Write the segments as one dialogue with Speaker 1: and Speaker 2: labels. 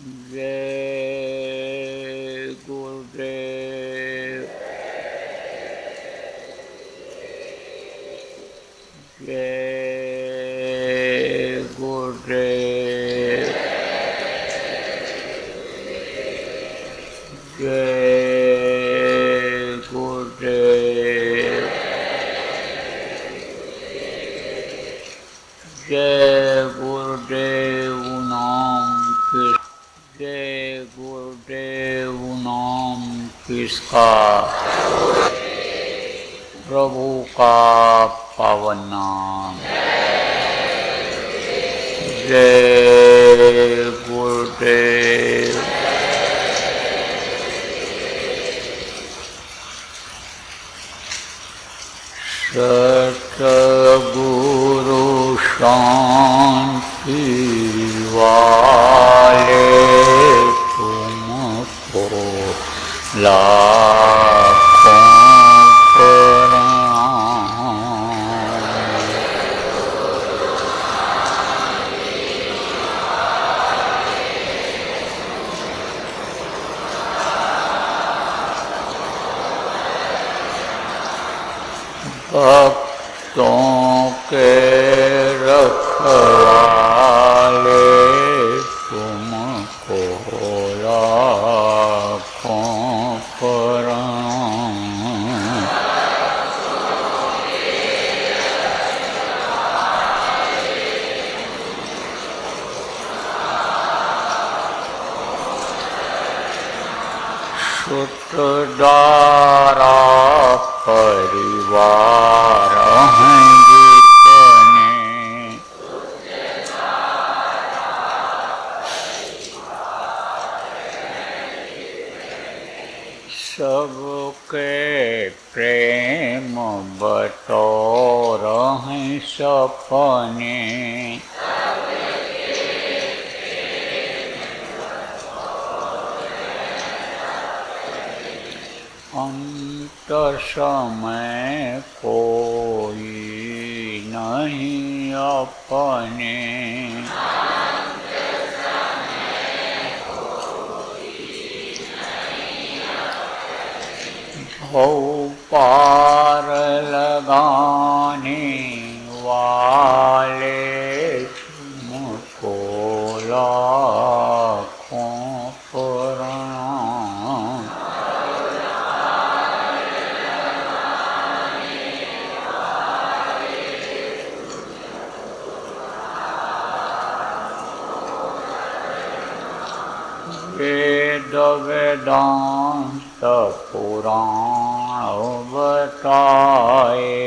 Speaker 1: जय गुरुदेव। जय गुरुदेव। जय गुरुदेव। जय गुरुदेव नाम जय गुरुदेव नाम किसका प्रभु का पावन नाम। जय गुरुदेव। सतगुरु शांति वाले तुमको लाखों प्रणाम। भक्तों के रखवाले तुमको लाखों प्रणाम। सुतदारा परिवार हैं जितने, सबके प्रेम बटोर हैं सपने। अंत समय कोई नहीं अपने, भव पार लगाने वाले तुमको लाखों प्रणाम। वेद वेदांत पुराण बताए,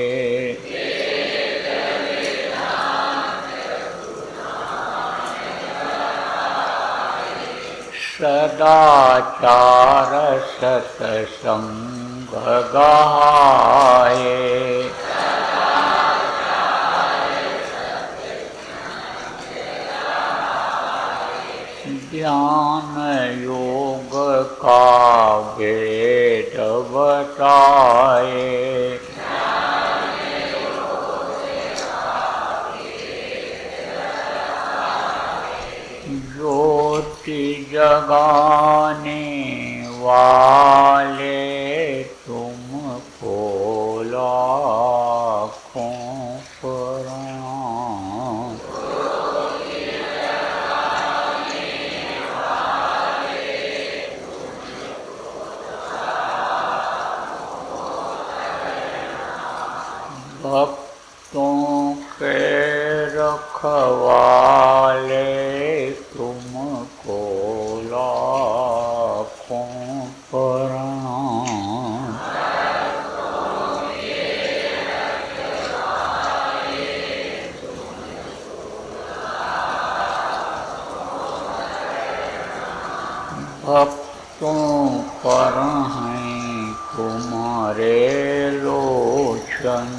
Speaker 1: सदाचार सत्संग गाए। ज्ञान योग का वेद बताए, ज्योति जगाने वाले तुमको लाखों प्रणाम। भक्तों के रखवाले तुमको लाखों प्रणाम। भक्तों पर हैं तुम्हारे लोचन,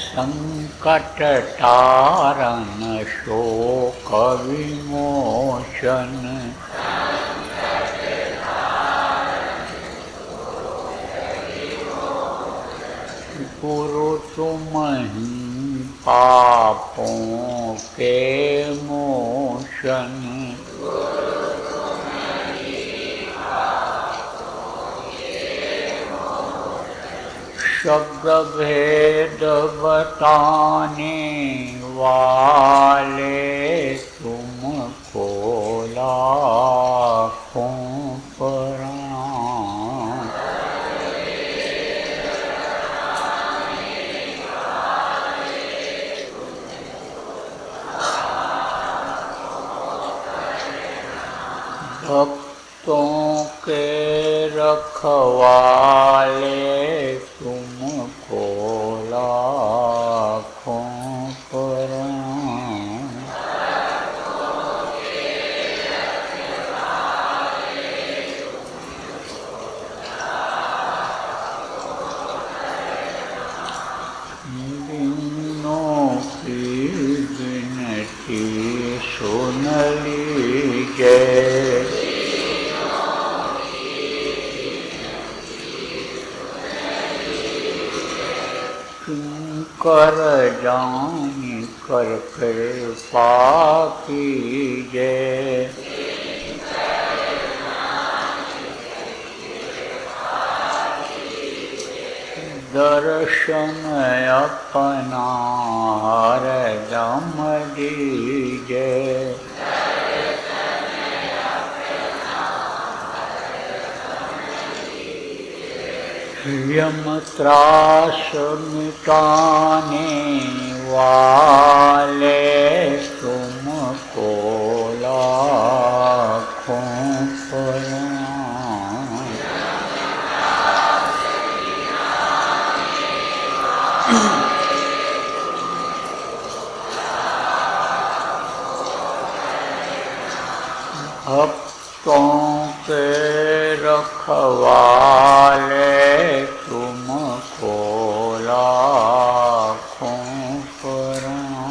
Speaker 1: संकट तारण शोक विमोचन। गुरु तुम ही पापों के मोचन। शब्द भेद बताने वाले तुमको लाखों प्रणाम। भक्तों के रखवाले तुमको लाखों प्रणाम। दीनों की विनती सुन लीजिए। कर जान कर कृपा कीजिए। दर्शन अपना हरदम दीजिए। यम त्रास मिटाने वाले तुमको लाखों प्रणाम। भक्तों के रखवाले तुमको लाखों प्रणाम।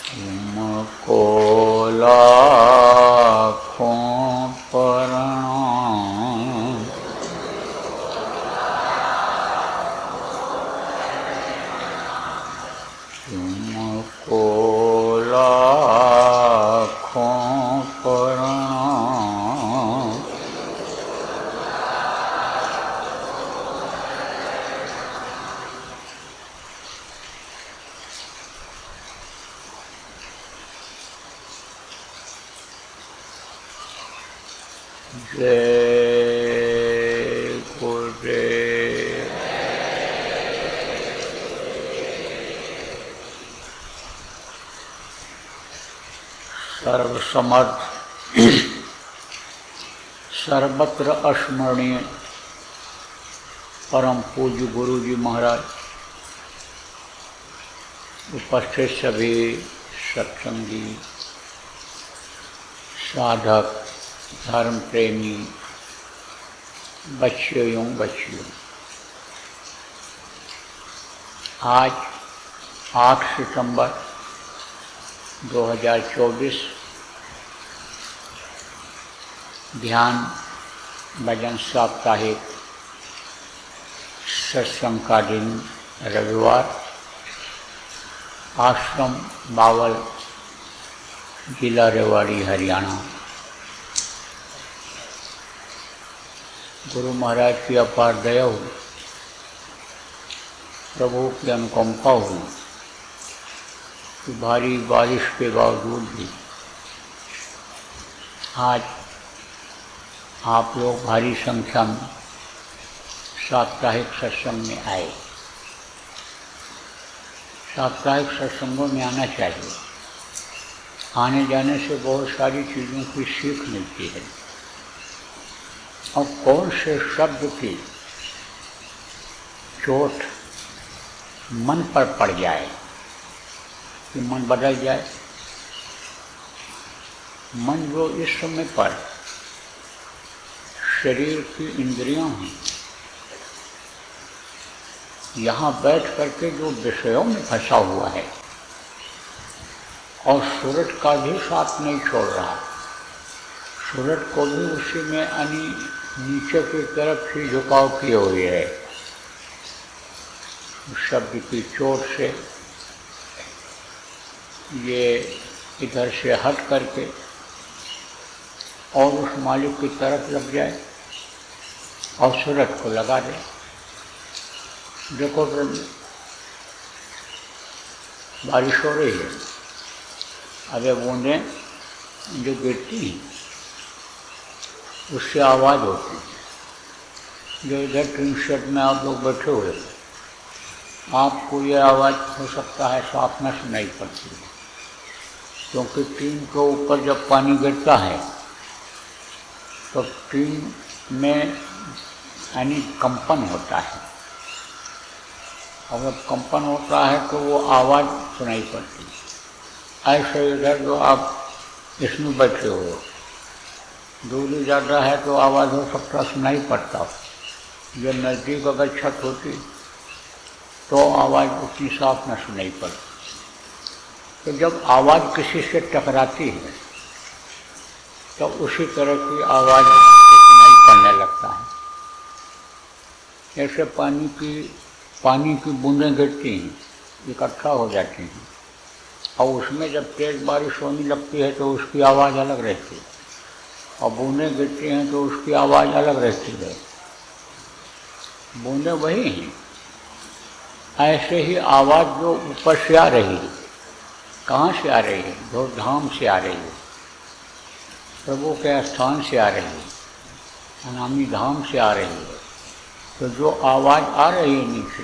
Speaker 1: तुमको लाखों प्रणाम। तुमको लाखों प्रणाम। जय गुरुदेव। सर्वसमर्थ सर्वत्र अस्मरणीय परम पूज्य गुरु जी महाराज, उपस्थित सभी सत्संगी, साधक, धर्म प्रेमी, बच्चियों एवं बच्चियों, आज 8 सितंबर 2024 ध्यान भजन साप्ताहिक सत्संग का दिन, रविवार, आश्रम बावल, जिला रेवाड़ी, हरियाणा। गुरु महाराज की अपार दया हुई, प्रभु की अनुकंपा हुई कि भारी बारिश के बावजूद भी आज आप लोग भारी संख्या में साप्ताहिक सत्संग में आए। साप्ताहिक सत्संगों में आना चाहिए। आने जाने से बहुत सारी चीज़ों की सीख मिलती है। और कौन से शब्द की चोट मन पर पड़ जाए कि मन बदल जाए। मन जो इस समय पर शरीर की इंद्रियां हैं, यहाँ बैठ करके जो विषयों में फंसा हुआ है और सूरज का भी साथ नहीं छोड़ रहा, सूरज को भी उसी में यानी नीचे की तरफ ही झुकाव किए हुए है। शब्द की चोट से ये इधर से हट करके और उस मालिक की तरफ लग जाए और सूरज को लगा दे। देखो बारिश हो रही है, अरे बूंदें जो गिरती हैं उससे आवाज़ होती है। जो इधर टीन शेड में आप लोग बैठे हुए हैं, आपको ये आवाज़ हो सकता है साफ न सुनाई पड़ती है, क्योंकि टीन के ऊपर जब पानी गिरता है तो टीन में यानी कंपन होता है, और जब कंपन होता है तो वो आवाज़ सुनाई पड़ती है। ऐसे इधर जो आप इसमें बैठे हो, दूरी ज़्यादा है तो आवाज़ हो सकता सुनाई पड़ता हो, जो नज़दीक अगर छत होती तो आवाज़ उतनी साफ न सुनाई पड़ती। तो जब आवाज़ किसी से टकराती है तो उसी तरह की आवाज़ सुनाई पड़ने लगता है। जैसे पानी की बूंदें गिरती हैं, इकट्ठा हो जाती हैं, और उसमें जब तेज़ बारिश होने लगती है तो उसकी आवाज़ अलग रहती है, और बूंदें गिरती हैं तो उसकी आवाज़ अलग रहती है। बूंदें वही हैं। ऐसे ही आवाज़ जो ऊपर से आ रही है, कहाँ से आ रही है? जो धाम से आ रही है, प्रभु के स्थान से आ रही है, अनामी धाम से आ रही है। तो जो आवाज़ आ रही है नीचे,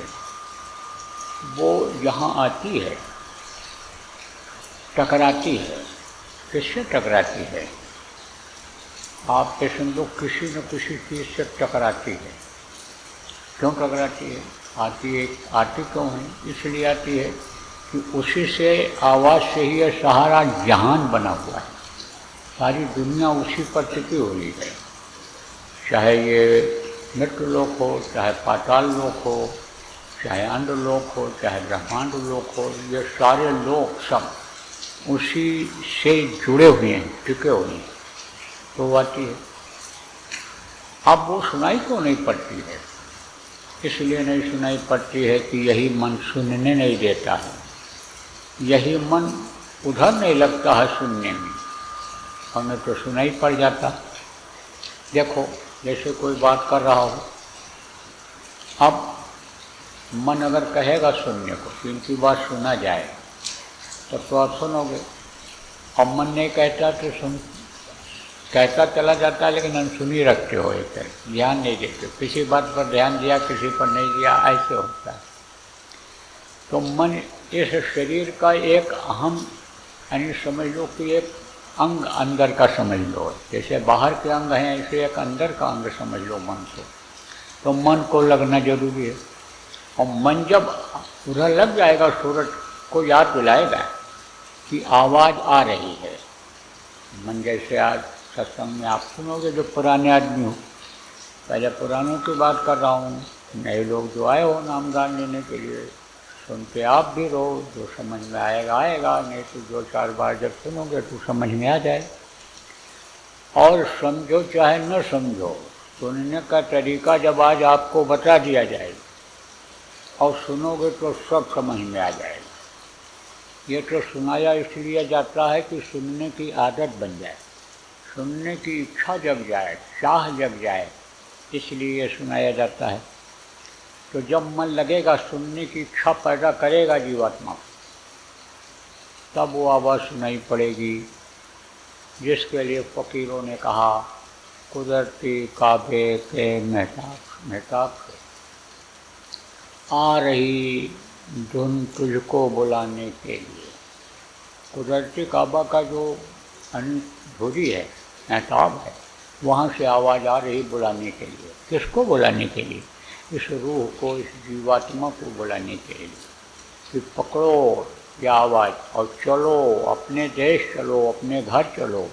Speaker 1: वो यहाँ आती है, टकराती है। किससे टकराती है? आपके समझो किसी न किसी चीज़ से टकराती है। क्यों टकराती है? आती क्यों है? इसलिए आती है कि उसी से आवाज़ से ही यह सहारा जहान बना हुआ है, सारी दुनिया उसी पर टिकी हुई है। चाहे ये मृत्यु लोक हो, चाहे पाताल लोक हो, चाहे अंड लोक हो, चाहे ब्रह्मांड लोक हो, ये सारे लोक सब उसी से जुड़े हुए हैं, टिके हुए हैं। तो वो आती है। अब वो सुनाई क्यों नहीं पड़ती है? इसलिए नहीं सुनाई पड़ती है कि यही मन सुनने नहीं देता है, यही मन उधर नहीं लगता है सुनने में, हमें तो सुनाई पड़ जाता। देखो जैसे कोई बात कर रहा हो, अब मन अगर कहेगा सुनने को कि इनकी बात सुना जाए, तब तो आप सुनोगे। अब मन नहीं कहता तो कहता चला जाता है, लेकिन हम सुन ही रखते हो, एक ध्यान नहीं देते, किसी बात पर ध्यान दिया किसी पर नहीं दिया, ऐसे होता है। तो मन इस शरीर का एक अहम यानी समझ लो कि एक अंग अंदर का समझ लो, जैसे बाहर के अंग हैं ऐसे एक अंदर का अंग समझ लो मन को। तो मन को लगना जरूरी है, और मन जब उधर लग जाएगा, सूरज को याद दिलाएगा कि आवाज़ आ रही है। मन जैसे आज सत्संग में आप सुनोगे, जो पुराने आदमी हो, पहले पुरानों की बात कर रहा हूँ, नए लोग जो आए हो नामदान लेने के लिए, सुनते आप भी रहो, जो समझ में आएगा आएगा, नहीं तो 2-4 बार जब सुनोगे तो समझ में आ जाए। और समझो चाहे न समझो, सुनने का तरीका जब आज आपको बता दिया जाए और सुनोगे तो सब समझ में आ जाएगा। ये तो सुनाया इसलिए जाता है कि सुनने की आदत बन जाए, सुनने की इच्छा जग जाए, चाह जग जाए, इसलिए सुनाया जाता है। तो जब मन लगेगा, सुनने की इच्छा पैदा करेगा जीवात्मा, तब वो आवाज़ सुनाई पड़ेगी, जिसके लिए फ़कीरों ने कहा कुदरती काबे के महताब से आ रही धुन तुझको बुलाने के लिए। कुदरती काबा का जो धुरी है, महताब है, वहाँ से आवाज़ आ रही बुलाने के लिए। किसको बुलाने के लिए? इस रूह को, इस जीवात्मा को बुलाने के लिए कि पकड़ो ये आवाज़ और चलो, अपने देश चलो, अपने घर चलो।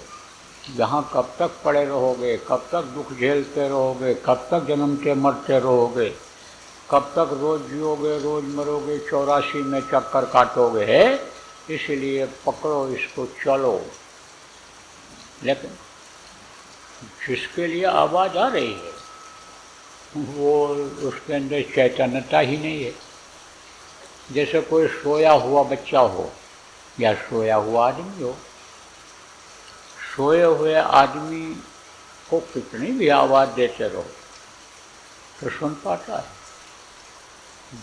Speaker 1: जहाँ कब तक पड़े रहोगे, कब तक दुख झेलते रहोगे, कब तक जन्मते मरते रहोगे, कब तक रोज़ जियोगे रोज़ मरोगे, 84 में चक्कर काटोगे, इसलिए पकड़ो इसको, चलो। लेकिन जिसके लिए आवाज़ आ रही है वो उसके अंदर चैतन्यता ही नहीं है। जैसे कोई सोया हुआ बच्चा हो या सोया हुआ आदमी हो। सोए हुए आदमी को कितनी भी आवाज़ देते रहो तो सुन पाता है?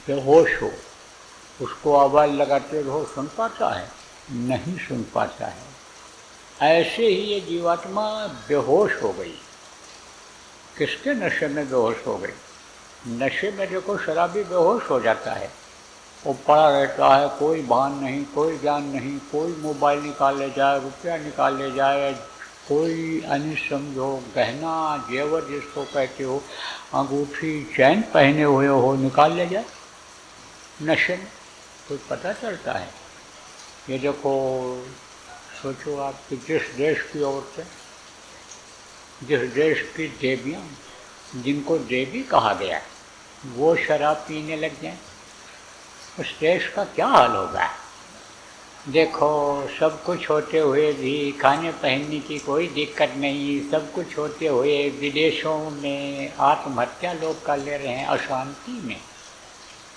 Speaker 1: बेहोश हो उसको आवाज़ लगाते रहो, सुन पाता है? नहीं सुन पाता है। ऐसे ही ये जीवात्मा बेहोश हो गई। किसके नशे में बेहोश हो गई? नशे में देखो शराबी बेहोश हो जाता है, वो पड़ा रहता है, कोई भान नहीं, कोई ज्ञान नहीं। कोई मोबाइल निकाल ले जाए, रुपया निकाल ले जाए, कोई समझो गहना जेवर जिसको कहते हो, अंगूठी चैन पहने हुए हो, निकाल ले जाए नशे में। कुछ पता चलता है? ये देखो, सोचो आप कि जिस देश की औरतें, जिस देश की देवियाँ, जिनको देवी कहा गया, वो शराब पीने लग जाएं, उस देश का क्या हाल होगा? देखो, सब कुछ होते हुए भी खाने पहनने की कोई दिक्कत नहीं, सब कुछ होते हुए विदेशों में आत्महत्या लोग कर ले रहे हैं अशांति में।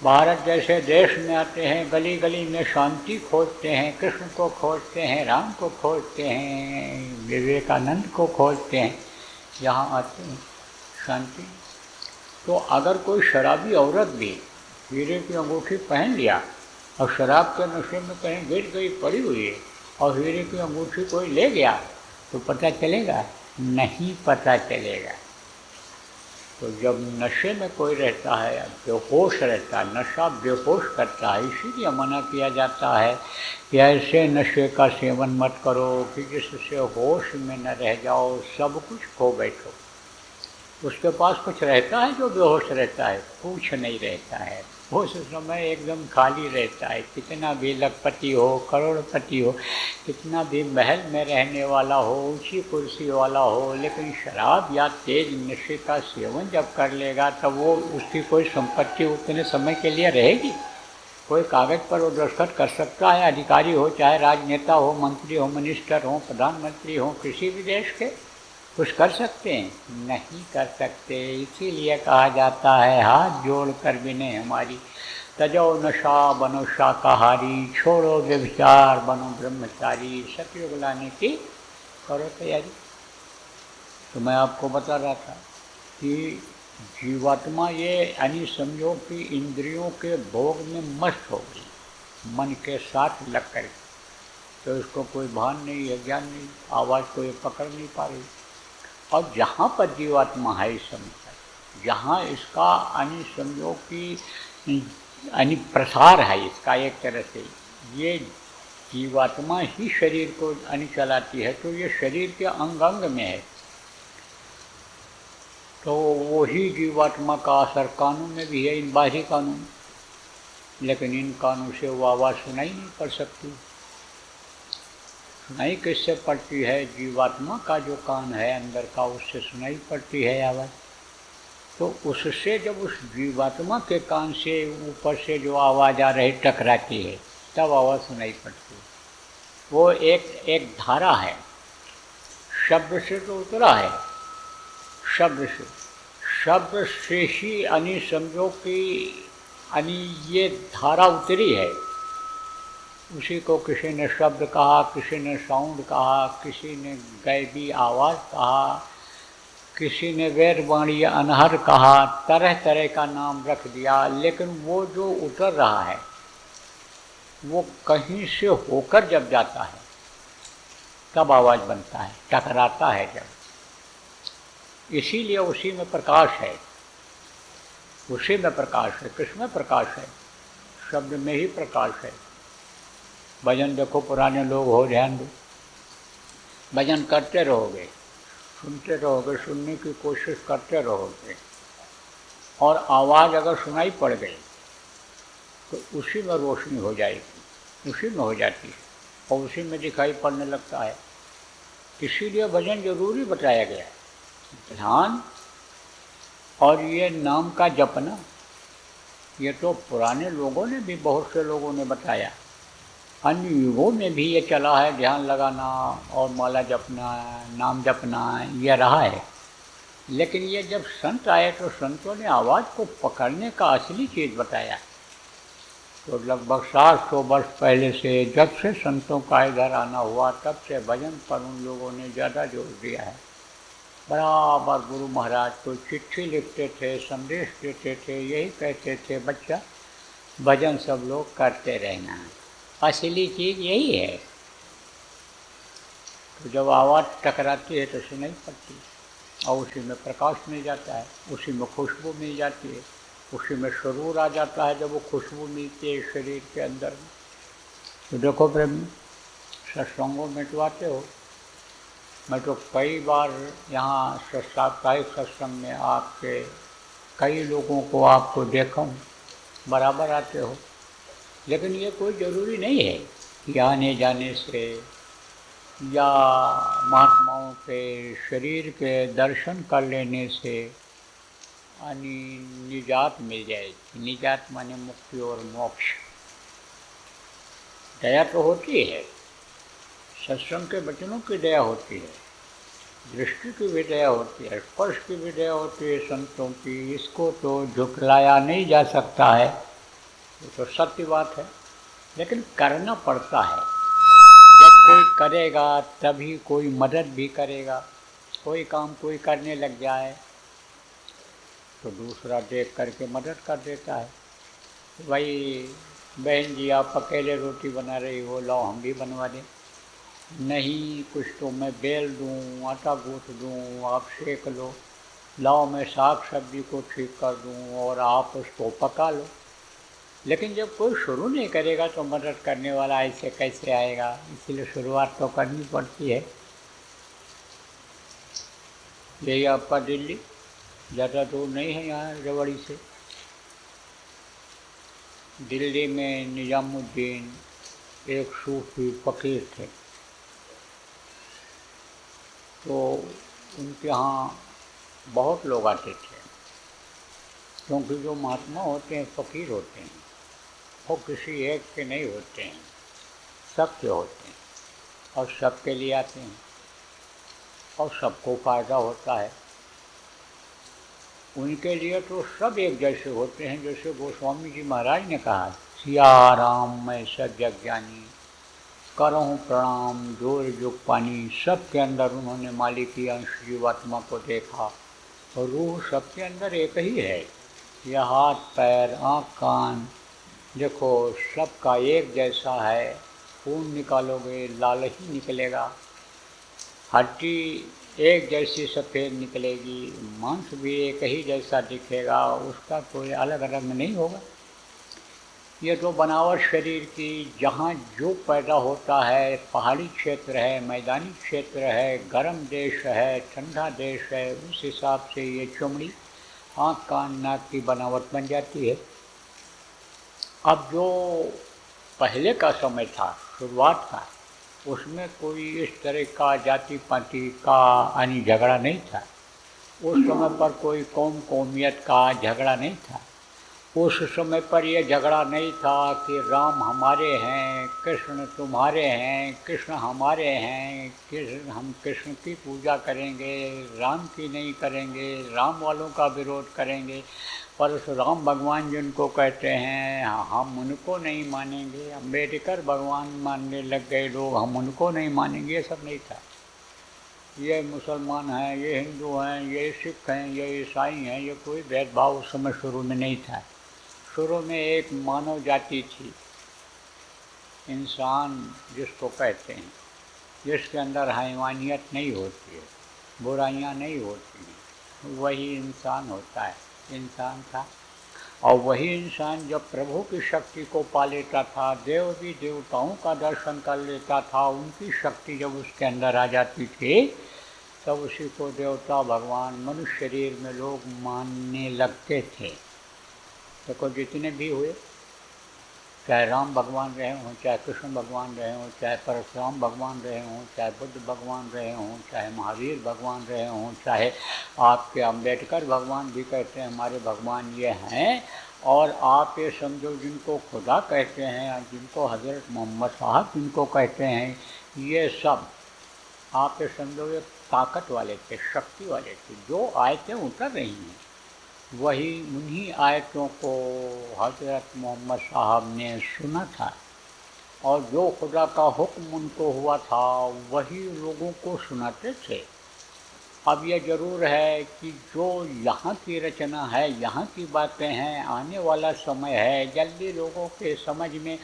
Speaker 1: भारत जैसे देश में आते हैं, गली गली में शांति खोजते हैं, कृष्ण को खोजते हैं, राम को खोजते हैं, विवेकानंद को खोजते हैं, यहाँ आते हैं शांति। तो अगर कोई शराबी औरत भी हीरे की अंगूठी पहन लिया और शराब के नशे में कहीं गिर गई, पड़ी हुई है, और हीरे की अंगूठी कोई ले गया तो पता चलेगा? नहीं पता चलेगा। तो जब नशे में कोई रहता है, बेहोश रहता है, नशा बेहोश करता है, इसीलिए मना किया जाता है कि ऐसे नशे का सेवन मत करो कि जिससे होश में न रह जाओ, सब कुछ खो बैठो। उसके पास कुछ रहता है जो बेहोश रहता है? कुछ नहीं रहता है। उस समय एकदम खाली रहता है। कितना भी लखपति हो, करोड़पति हो, कितना भी महल में रहने वाला हो, ऊंची कुर्सी वाला हो, लेकिन शराब या तेज नशे का सेवन जब कर लेगा तब वो उसकी कोई संपत्ति उतने समय के लिए रहेगी? कोई कागज़ पर वो दस्तखत कर सकता है? अधिकारी हो, चाहे राजनेता हो, मंत्री हो, मिनिस्टर हो, प्रधानमंत्री हो, किसी भी देश के, कुछ कर सकते हैं? नहीं कर सकते। इसीलिए कहा जाता है, हाथ जोड़ कर विनय हमारी, तजो नशा बनो शाकाहारी, छोड़ो व्यभिचार बनो ब्रह्मचारी, सतयुग लाने की करो तैयारी। तो मैं आपको बता रहा था कि जीवात्मा ये यानी समझो कि इंद्रियों के भोग में मस्त हो गई, मन के साथ लग कर। तो इसको कोई भान नहीं है, ज्ञान नहीं, आवाज़ को ये पकड़ नहीं पा रही। और जहाँ पर जीवात्मा है इस समय पर, जहाँ इसका यानी समझो कि यानी प्रसार है इसका, एक तरह से ये जीवात्मा ही शरीर को यानी चलाती है, तो ये शरीर के अंग अंग में है। तो वही जीवात्मा का असर कानून में भी है, इन बाह्य कानून, लेकिन इन कानून से वो आवाज़ सुनाई नहीं पड़ सकती। सुनाई किससे पड़ती है? जीवात्मा का जो कान है अंदर का, उससे सुनाई पड़ती है आवाज़। तो उससे जब उस जीवात्मा के कान से ऊपर से जो आवाज़ आ रही टकराती है, तब आवाज़ सुनाई पड़ती है। वो एक धारा है, शब्द से तो उतरा है, शब्द से ही यानी समझो कि यानी ये धारा उतरी है। उसी को किसी ने शब्द कहा, किसी ने साउंड कहा, किसी ने गैबी आवाज़ कहा, किसी ने वेदवाणी अनहर कहा, तरह तरह का नाम रख दिया। लेकिन वो जो उतर रहा है वो कहीं से होकर जब जाता है तब आवाज़ बनता है, टकराता है जब। इसीलिए उसी में प्रकाश है, उसी में प्रकाश है। किसमें प्रकाश है? शब्द में ही प्रकाश है। भजन देखो, पुराने लोग हो, ध्यान दो, भजन करते रहोगे, सुनते रहोगे, सुनने की कोशिश करते रहोगे, और आवाज़ अगर सुनाई पड़ गई तो उसी में रोशनी हो जाएगी, उसी में हो जाती है और उसी में दिखाई पड़ने लगता है। इसीलिए भजन जरूरी बताया गया है। ध्यान और ये नाम का जपना, ये तो पुराने लोगों ने भी, बहुत से लोगों ने बताया अन्य युगों में भी ये चला है, ध्यान लगाना और माला जपना, नाम जपना, ये रहा है। लेकिन ये जब संत आए तो संतों ने आवाज़ को पकड़ने का असली चीज़ बताया। तो लगभग 700 वर्ष पहले से, जब से संतों का इधर आना हुआ, तब से भजन पर उन लोगों ने ज़्यादा जोर दिया है। बराबर गुरु महाराज को चिट्ठी लिखते थे, संदेश देते थे, यही कहते थे बच्चा भजन सब लोग करते रहना है, असली चीज़ यही है। तो जब आवाज़ टकराती है तो सुनाई पड़ती है, और उसी में प्रकाश मिल जाता है, उसी में खुशबू मिल जाती है, उसी में सुरूर आ जाता है जब वो खुशबू मिलती है शरीर के अंदर में। तो देखो प्रेमी, सत्संगों में तो आते हो, मैं तो कई बार यहाँ साप्ताहिक सत्संग में आपके कई लोगों को आपको देखा हूँ, बराबर आते हो। लेकिन ये कोई ज़रूरी नहीं है कि आने जाने से या महात्माओं के शरीर के दर्शन कर लेने से निजात मिल जाएगी। निजात माने मुक्ति और मोक्ष। दया तो होती है, सत्संग के वचनों की दया होती है, दृष्टि की भी दया होती है, स्पर्श की भी दया होती है संतों की। इसको तो झुकलाया नहीं जा सकता है, ये तो सत्य बात है। लेकिन करना पड़ता है। जब कोई करेगा तभी कोई मदद भी करेगा। कोई काम कोई करने लग जाए तो दूसरा देख करके मदद कर देता है। भाई बहन जी आप अकेले रोटी बना रही हो, लाओ हम भी बनवा दें। नहीं कुछ तो मैं बेल दूँ, आटा गूँथ दूँ, आप सेक लो। लाओ मैं साग सब्जी को ठीक कर दूँ और आप उसको पका लो। लेकिन जब कोई शुरू नहीं करेगा तो मदद करने वाला ऐसे कैसे आएगा? इसलिए शुरुआत तो करनी पड़ती है। यही आपका दिल्ली, ज़्यादा दूर नहीं है यहाँ रेवाड़ी से। दिल्ली में निजामुद्दीन एक सूफी फ़कीर थे, तो उनके यहाँ बहुत लोग आते थे। क्योंकि जो महात्मा होते हैं फ़कीर होते हैं, वो किसी एक के नहीं होते हैं, सबके होते हैं और सबके लिए आते हैं और सबको फ़ायदा होता है। उनके लिए तो सब एक जैसे होते हैं। जैसे गोस्वामी जी महाराज ने कहा, सिया राम मैं सद्य ज्ञानी, करहूँ प्रणाम जोर जुग पानी। सबके अंदर उन्होंने मालिकी अंश जीवात्मा को देखा और रूह सबके अंदर एक ही है। यह हाथ पैर आँख कान देखो सबका एक जैसा है। खून निकालोगे लाल ही निकलेगा, हड्डी एक जैसी सफ़ेद निकलेगी, मांस भी एक ही जैसा दिखेगा, उसका कोई अलग रंग नहीं होगा। ये तो बनावट शरीर की, जहाँ जो पैदा होता है, पहाड़ी क्षेत्र है, मैदानी क्षेत्र है, गर्म देश है, ठंडा देश है, उस हिसाब से ये चमड़ी आँख कान नाक की बनावट बन जाती है। अब जो पहले का समय था, शुरुआत का, उसमें कोई इस तरह का जाति पाति का झगड़ा नहीं था। उस समय पर कोई कौम कौमियत का झगड़ा नहीं था। उस समय पर यह झगड़ा नहीं था कि राम हमारे हैं, कृष्ण तुम्हारे हैं, कृष्ण हमारे हैं, कृष्ण हम कृष्ण की पूजा करेंगे, राम की नहीं करेंगे, राम वालों का विरोध करेंगे। परशुराम भगवान जिनको कहते हैं हम उनको नहीं मानेंगे, अम्बेडकर भगवान मानने लग गए लोग, हम उनको नहीं मानेंगे, ये सब नहीं था। ये मुसलमान हैं, ये हिंदू हैं, ये सिख हैं, ये ईसाई हैं, ये कोई भेदभाव उस समय शुरू में नहीं था। शुरू में एक मानव जाति थी, इंसान जिसको कहते हैं, जिसके अंदर हैवानियत नहीं होती है, बुराइयां नहीं होती हैं, वही इंसान होता है, इंसान था। और वही इंसान जब प्रभु की शक्ति को पा लेता था, देव भी देवताओं का दर्शन कर लेता था, उनकी शक्ति जब उसके अंदर आ जाती थी तब उसी को देवता भगवान मनुष्य शरीर में लोग मानने लगते थे। देखो जितने भी हुए, चाहे राम भगवान रहे हों, चाहे कृष्ण भगवान रहे हों, चाहे परशुराम भगवान रहे हों, चाहे बुद्ध भगवान रहे हों, चाहे महावीर भगवान रहे हों, चाहे आपके अम्बेडकर भगवान भी कहते हैं हमारे भगवान ये हैं, और आप ये समझो जिनको खुदा कहते हैं, जिनको हज़रत मोहम्मद साहब जिनको कहते हैं, ये सब आप ये समझो ये ताकत वाले थे, शक्ति वाले थे। जो आयतें उतर रही हैं वही उन्हीं आयतों को हज़रत मोहम्मद साहब ने सुना था, और जो खुदा का हुक्म उनको हुआ था वही लोगों को सुनाते थे। अब यह ज़रूर है कि जो यहाँ की रचना है, यहाँ की बातें हैं, आने वाला समय है, जल्दी लोगों के समझ में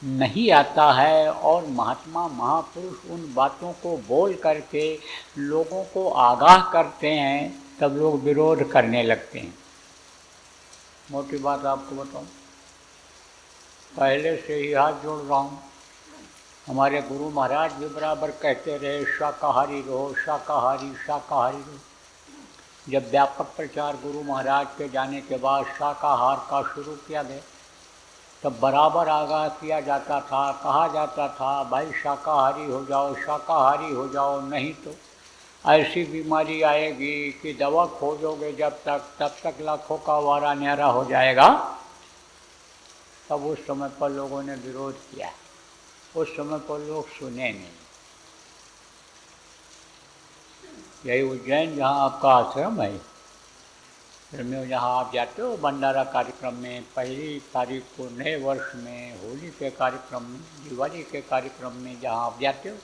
Speaker 1: नहीं आता है, और महात्मा महापुरुष उन बातों को बोल करके लोगों को आगाह करते हैं, तब लोग विरोध करने लगते हैं। मोटी बात आपको बताऊं, पहले से ही हाथ जोड़ रहा हूँ, हमारे गुरु महाराज भी बराबर कहते रहे शाकाहारी रहो, शाकाहारी शाकाहारी रहो। जब व्यापक प्रचार गुरु महाराज के जाने के बाद शाकाहार का शुरू किया गया, तब बराबर आगाह किया जाता था, कहा जाता था भाई शाकाहारी हो जाओ, शाकाहारी हो जाओ, नहीं तो ऐसी बीमारी आएगी कि दवा खोजोगे जब तक, तब तक लाखों का वारा न्यारा हो जाएगा। तब उस समय पर लोगों ने विरोध किया, उस समय पर लोग सुने नहीं। यही उज्जैन जहाँ आपका आश्रम है, फिर में जहाँ आप जाते हो भंडारा कार्यक्रम में, पहली तारीख को नए वर्ष में, होली के कार्यक्रम में, दिवाली के कार्यक्रम में जहाँ आप जाते हो,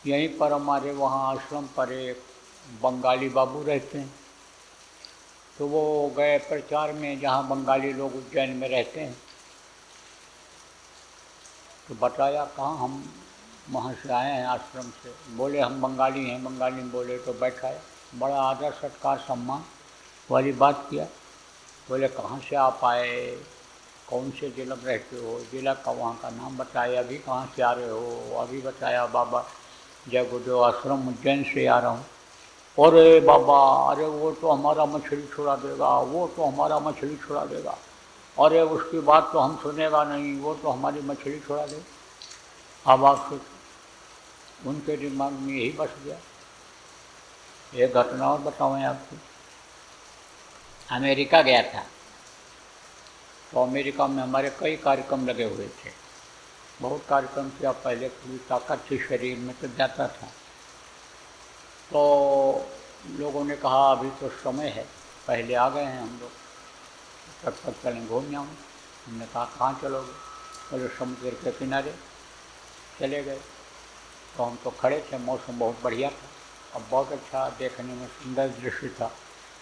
Speaker 1: यहीं पर हमारे वहाँ आश्रम पर एक बंगाली बाबू रहते हैं। तो वो गए प्रचार में जहाँ बंगाली लोग उज्जैन में रहते हैं, तो बताया कहाँ हम वहाँ से आए हैं आश्रम से। बोले हम बंगाली हैं, बंगाली में बोले तो बैठाया, बड़ा आदर सत्कार सम्मान वाली बात किया। बोले कहाँ से आप आए, कौन से जिला में रहते हो, जिला का वहाँ का नाम बताया, अभी कहाँ से आ रहे हो, अभी बताया बाबा जय गुरुदेव आश्रम उज्जैन से आ रहा हूँ। अरे बाबा, अरे वो तो हमारा मछली छुड़ा देगा, वो तो हमारा मछली छुड़ा देगा, अरे उसकी बात तो हम सुनेगा नहीं, वो तो हमारी मछली छुड़ा देगा। अब आप सोचो, उनके दिमाग में यही बस गया। एक घटना और बताऊँ आपको, अमेरिका गया था, तो अमेरिका में हमारे कई कार्यक्रम लगे हुए थे, बहुत कार्यक्रम किया। पहले पूरी ताकत थी शरीर में तो जाता था। तो लोगों ने कहा अभी तो समय है, पहले आ गए हैं हम लोग, तब चलें घूम आऊँ। हमने कहा कहाँ चलोगे, बोले समुद्र के किनारे। चले गए। तो हम तो खड़े थे, मौसम बहुत बढ़िया था, अब बहुत अच्छा देखने में सुंदर दृश्य था,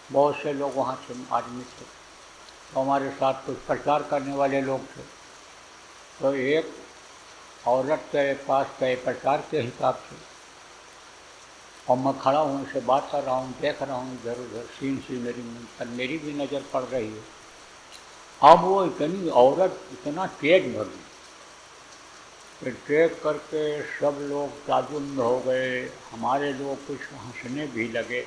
Speaker 1: बहुत से लोग वहाँ से आदमी थे। तो हमारे साथ कुछ प्रचार करने वाले लोग थे। तो एक औरत के पास गए प्रचार के हिसाब से, और मैं खड़ा हूँ, उनसे बात कर रहा हूँ, देख रहा हूँ इधर उधर, सीन सी मेरी भी नज़र पड़ रही है। अब वो इतनी औरत इतना तेज भगी कि देख करके सब लोग ताजुब हो गए, हमारे लोग कुछ हंसने भी लगे।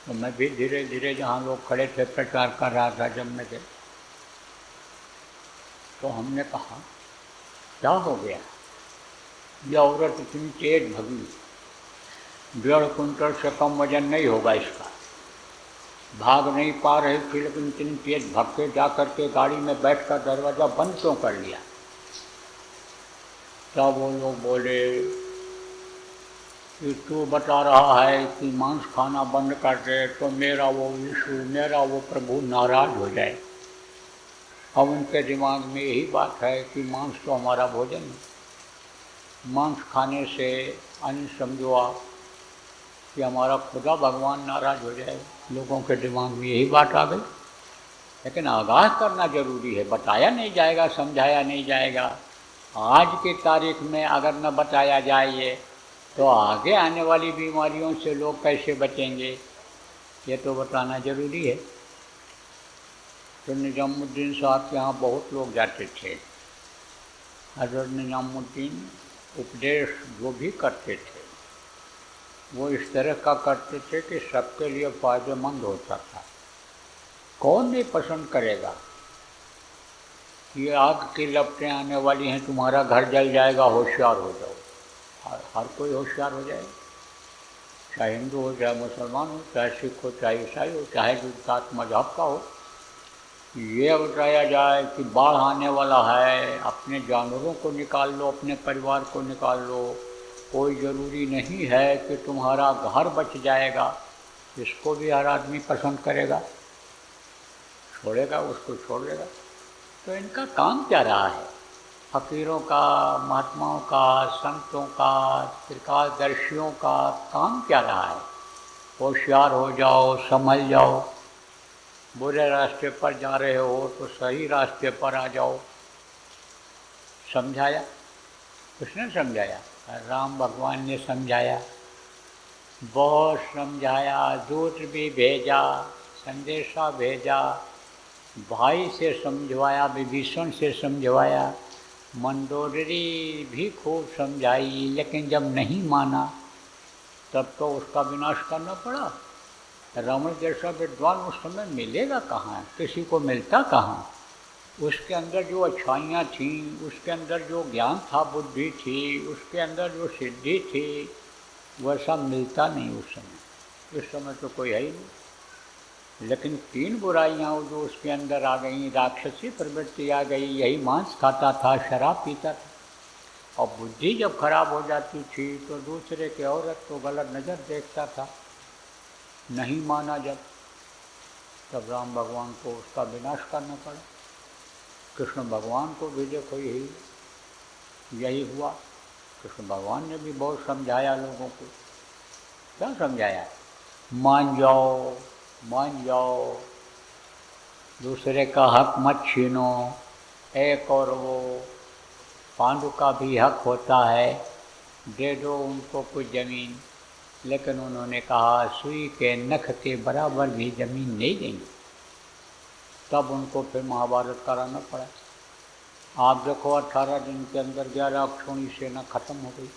Speaker 1: तो मैं भी धीरे धीरे जहाँ लोग खड़े थे प्रचार कर रहा था, जब मैं गए तो हमने कहा क्या हो गया, यह औरत इतनी तेज भगी, 1.5 कुंटल से कम वजन नहीं होगा इसका, भाग नहीं पा रही थी, लेकिन इतनी तेज भाग के जा करके गाड़ी में बैठकर दरवाज़ा बंद क्यों कर लिया। तब वो लोग बोले कि तू बता रहा है कि मांस खाना बंद कर दे तो मेरा वो यीशु, मेरा वो प्रभु नाराज़ हो जाए। अब उनके दिमाग में यही बात है कि मांस तो हमारा भोजन है, मांस खाने से अन्य समझो आप कि हमारा खुदा भगवान नाराज़ हो जाए। लोगों के दिमाग में यही बात आ गई। लेकिन आगाह करना जरूरी है, बताया नहीं जाएगा, समझाया नहीं जाएगा। आज की तारीख में अगर न बताया जाए ये, तो आगे आने वाली बीमारियों से लोग कैसे बचेंगे, ये तो बताना जरूरी है। तो निजामुद्दीन साहब के यहाँ बहुत लोग जाते थे। हज़रत निजामुद्दीन उपदेश जो भी करते थे वो इस तरह का करते थे कि सबके लिए फ़ायदेमंद होता था। कौन नहीं पसंद करेगा कि आग की लपटें आने वाली हैं, तुम्हारा घर जल जाएगा, होशियार हो जाओ। हर कोई होशियार हो जाए, चाहे हिंदू हो, चाहे मुसलमान हो, चाहे सिख हो, चाहे ईसाई हो, चाहे जो जात मजहब का हो। ये बताया जाए कि बाढ़ आने वाला है, अपने जानवरों को निकाल लो, अपने परिवार को निकाल लो, कोई ज़रूरी नहीं है कि तुम्हारा घर बच जाएगा, इसको भी हर आदमी पसंद करेगा, छोड़ेगा, उसको छोड़ देगा। तो इनका काम क्या रहा है? फकीरों का, महात्माओं का, संतों का, त्रिकालदर्शियों का काम क्या रहा है? होशियार हो जाओ, समझ जाओ, बुरे रास्ते पर जा रहे हो तो सही रास्ते पर आ जाओ। समझाया, किसने समझाया? राम भगवान ने समझाया, बहुत समझाया, दूत भी भेजा, संदेशा भेजा, भाई से समझवाया, विभीषण से समझवाया, मंदोदरी भी खूब समझाई, लेकिन जब नहीं माना तब तो उसका विनाश करना पड़ा। रावण जैसा विद्वान उस समय मिलेगा कहाँ, किसी को मिलता कहाँ? उसके अंदर जो अच्छाइयाँ थीं, उसके अंदर जो ज्ञान था, बुद्धि थी, उसके अंदर जो सिद्धि थी, वैसा मिलता नहीं उस समय। इस समय तो कोई है ही नहीं। लेकिन तीन बुराइयाँ जो उसके अंदर आ गई, राक्षसी प्रवृत्ति आ गई, यही मांस खाता था, शराब पीता था, और बुद्धि जब खराब हो जाती थी तो दूसरे के औरत को गलत नज़र देखता था। नहीं माना जब, तब राम भगवान को उसका विनाश करना पड़ा। कृष्ण भगवान को भी देखो यही हुआ। कृष्ण भगवान ने भी बहुत समझाया लोगों को। क्या समझाया? मान जाओ, मान जाओ, दूसरे का हक मत छीनो। एक और वो पांडु का भी हक होता है, दे दो उनको कुछ ज़मीन। लेकिन उन्होंने कहा सुई के नख के बराबर भी ज़मीन नहीं देंगे। तब उनको फिर महाभारत कराना पड़ा। आप देखो 18 दिन के अंदर 11 अक्षोणी सेना खत्म हो गई,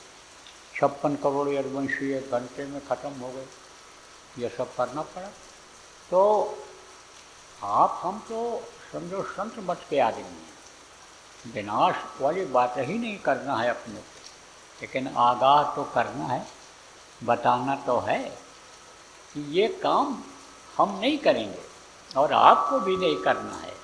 Speaker 1: 56 करोड़ यदुवंशी 1 घंटे में खत्म हो गए। ये सब करना पड़ा। तो आप हम तो समझो संत मत के आदमी हैं, विनाश वाली बात ही नहीं करना है अपने को, लेकिन आगाह तो करना है, बताना तो है कि ये काम हम नहीं करेंगे और आपको भी नहीं करना है।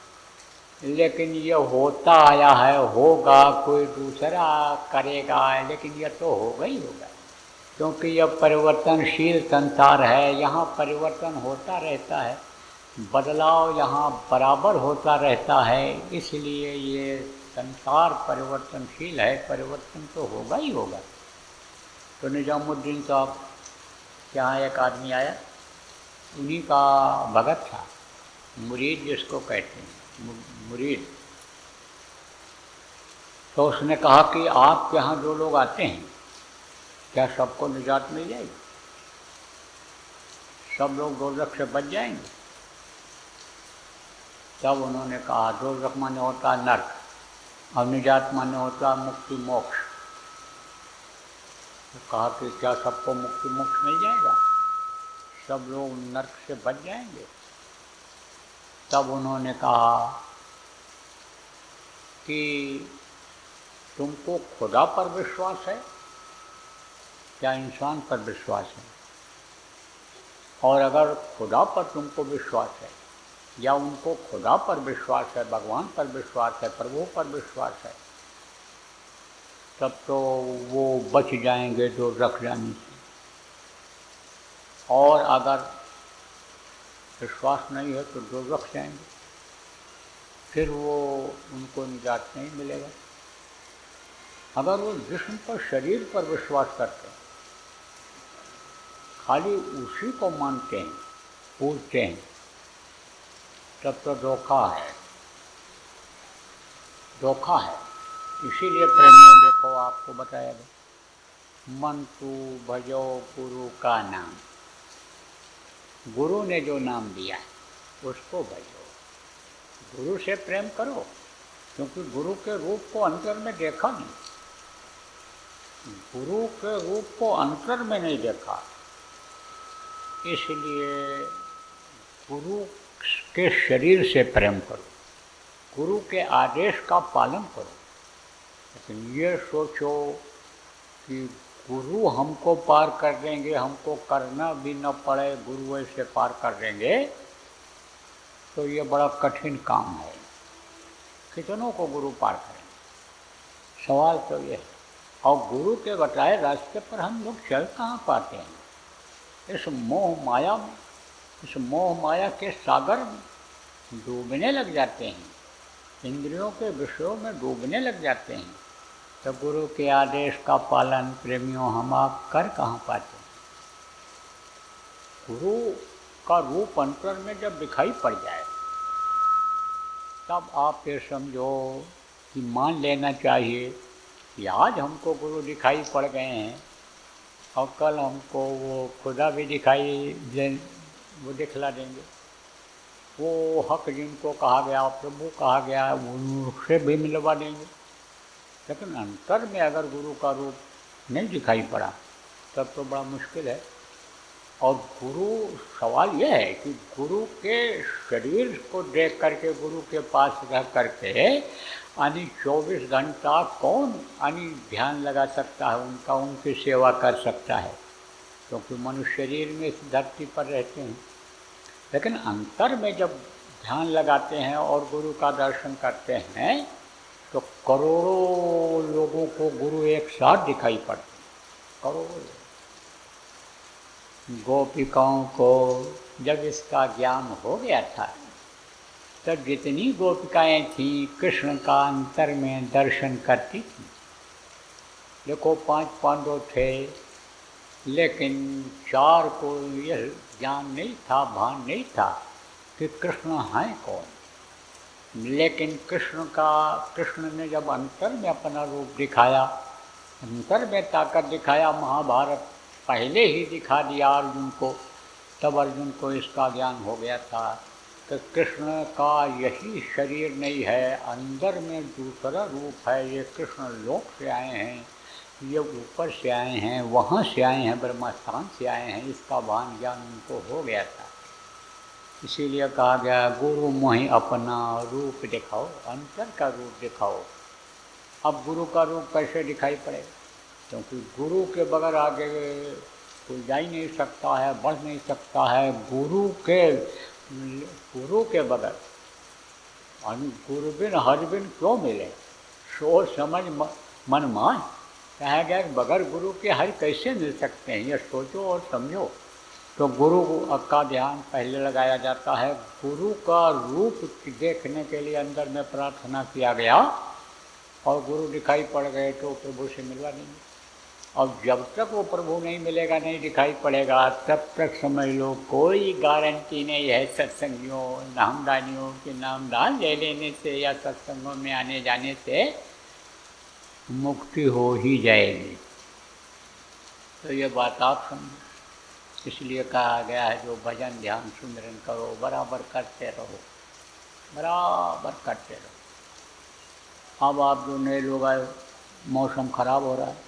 Speaker 1: लेकिन ये होता आया है, होगा, कोई दूसरा करेगा, लेकिन ये तो होगा ही होगा, क्योंकि यह परिवर्तनशील संसार है। यहाँ परिवर्तन होता रहता है, बदलाव यहाँ बराबर होता रहता है, इसलिए ये संसार परिवर्तनशील है, परिवर्तन तो होगा ही होगा। तो निजामुद्दीन साहब के यहाँ एक आदमी आया, उन्हीं का भगत था, मुरीद जिसको कहते हैं, मुरीद। तो उसने कहा कि आपके यहाँ जो लोग आते हैं, क्या सबको निजात मिल जाएगी? सब लोग दोज़ख से बच जाएंगे? तब उन्होंने कहा दोज़ख माने होता नर्क और निजात माने होता मुक्ति मोक्ष। तो कहा कि क्या सबको मुक्ति मोक्ष मिल जाएगा? सब लोग नर्क से बच जाएंगे? तब उन्होंने कहा कि तुमको खुदा पर विश्वास है या इंसान पर विश्वास है? और अगर खुदा पर तुमको विश्वास है या उनको खुदा पर विश्वास है, भगवान पर विश्वास है, प्रभु पर विश्वास है, तब तो वो बच जाएंगे जो रख जाने से। और अगर विश्वास नहीं है तो जो रख जाएंगे, फिर वो उनको निजात नहीं मिलेगा। अगर वो जिस्म पर, शरीर पर विश्वास करते हैं, खाली उसी को मानते हैं, पूजते हैं, तब तो धोखा है, धोखा है। इसीलिए प्रेमियों देखो आपको बताया गया, मन तू भजो गुरु का नाम। गुरु ने जो नाम दिया है उसको भजो, गुरु से प्रेम करो, क्योंकि गुरु के रूप को अंतर में देखा नहीं, गुरु के रूप को अंतर में नहीं देखा, इसलिए गुरु के शरीर से प्रेम करो, गुरु के आदेश का पालन करो। लेकिन ये सोचो कि गुरु हमको पार कर देंगे, हमको करना भी न पड़े, गुरु ऐसे पार कर देंगे, तो ये बड़ा कठिन काम है, कितनों को गुरु पार करें, सवाल तो ये है। और गुरु के बताए रास्ते पर हम लोग चल कहाँ पाते हैं? इस मोह माया में, इस मोह माया के सागर में डूबने लग जाते हैं, इंद्रियों के विषयों में डूबने लग जाते हैं। तो गुरु के आदेश का पालन प्रेमियों हम आप कर कहाँ पाते हैं? गुरु का रूप अंतर में जब दिखाई पड़ जाए तब आप ये समझो कि मान लेना चाहिए कि आज हमको गुरु दिखाई पड़ गए हैं और कल हमको वो खुदा भी वो दिखला देंगे। वो हक जिनको कहा गया, प्रभु कहा गया, उनसे भी मिलवा देंगे। लेकिन अंतर में अगर गुरु का रूप नहीं दिखाई पड़ा तब तो बड़ा मुश्किल है। और गुरु, सवाल यह है कि गुरु के शरीर को देख करके, गुरु के पास रह करके यानी 24 घंटा कौन यानी ध्यान लगा सकता है उनका, उनकी सेवा कर सकता है, क्योंकि मनुष्य शरीर में इस धरती पर रहते हैं। लेकिन अंतर में जब ध्यान लगाते हैं और गुरु का दर्शन करते हैं तो करोड़ों लोगों को गुरु एक साथ दिखाई पड़ते हैं, करोड़ों। गोपिकाओं को जब इसका ज्ञान हो गया था तब जितनी गोपिकाएं थीं कृष्ण का अंतर में दर्शन करती थीं। देखो 5 पांडव थे, लेकिन 4 को यह ज्ञान नहीं था, भान नहीं था कि कृष्ण हैं कौन। लेकिन कृष्ण ने जब अंतर में अपना रूप दिखाया, अंतर में ताकत दिखाया, महाभारत पहले ही दिखा दिया अर्जुन को, तब अर्जुन को इसका ज्ञान हो गया था कि कृष्ण का यही शरीर नहीं है, अंदर में दूसरा रूप है। ये कृष्ण लोक से आए हैं, ये ऊपर से आए हैं, वहाँ से आए हैं, ब्रह्मस्थान से आए हैं, इसका भान ज्ञान उनको हो गया था। इसीलिए कहा गया गुरु मोहि अपना रूप दिखाओ, अंतर का रूप दिखाओ। अब गुरु का रूप कैसे दिखाई पड़ेगा? क्योंकि गुरु के बगैर आगे कोई जा ही नहीं सकता है, बढ़ नहीं सकता है। गुरु के बगैर गुरु बिन हर बिन क्यों मिले, सोच समझ मन मान। कहा गया बगैर गुरु के हर कैसे मिल सकते हैं, ये सोचो और समझो। तो गुरु का ध्यान पहले लगाया जाता है। गुरु का रूप देखने के लिए अंदर में प्रार्थना किया गया और गुरु दिखाई पड़ गए तो प्रभु से मिलवा देंगे। और जब तक वो प्रभु नहीं मिलेगा, नहीं दिखाई पड़ेगा, तब तक समझ लो कोई गारंटी नहीं है सत्संगियों, नामदानियों के नामदान ले लेने से या सत्संगों में आने जाने से मुक्ति हो ही जाएगी। तो ये बात आप समझो। इसलिए कहा गया है जो भजन ध्यान सुमिरन करो, बराबर करते रहो, बराबर करते रहो। अब आप जो नए लोग आए, मौसम ख़राब हो रहा है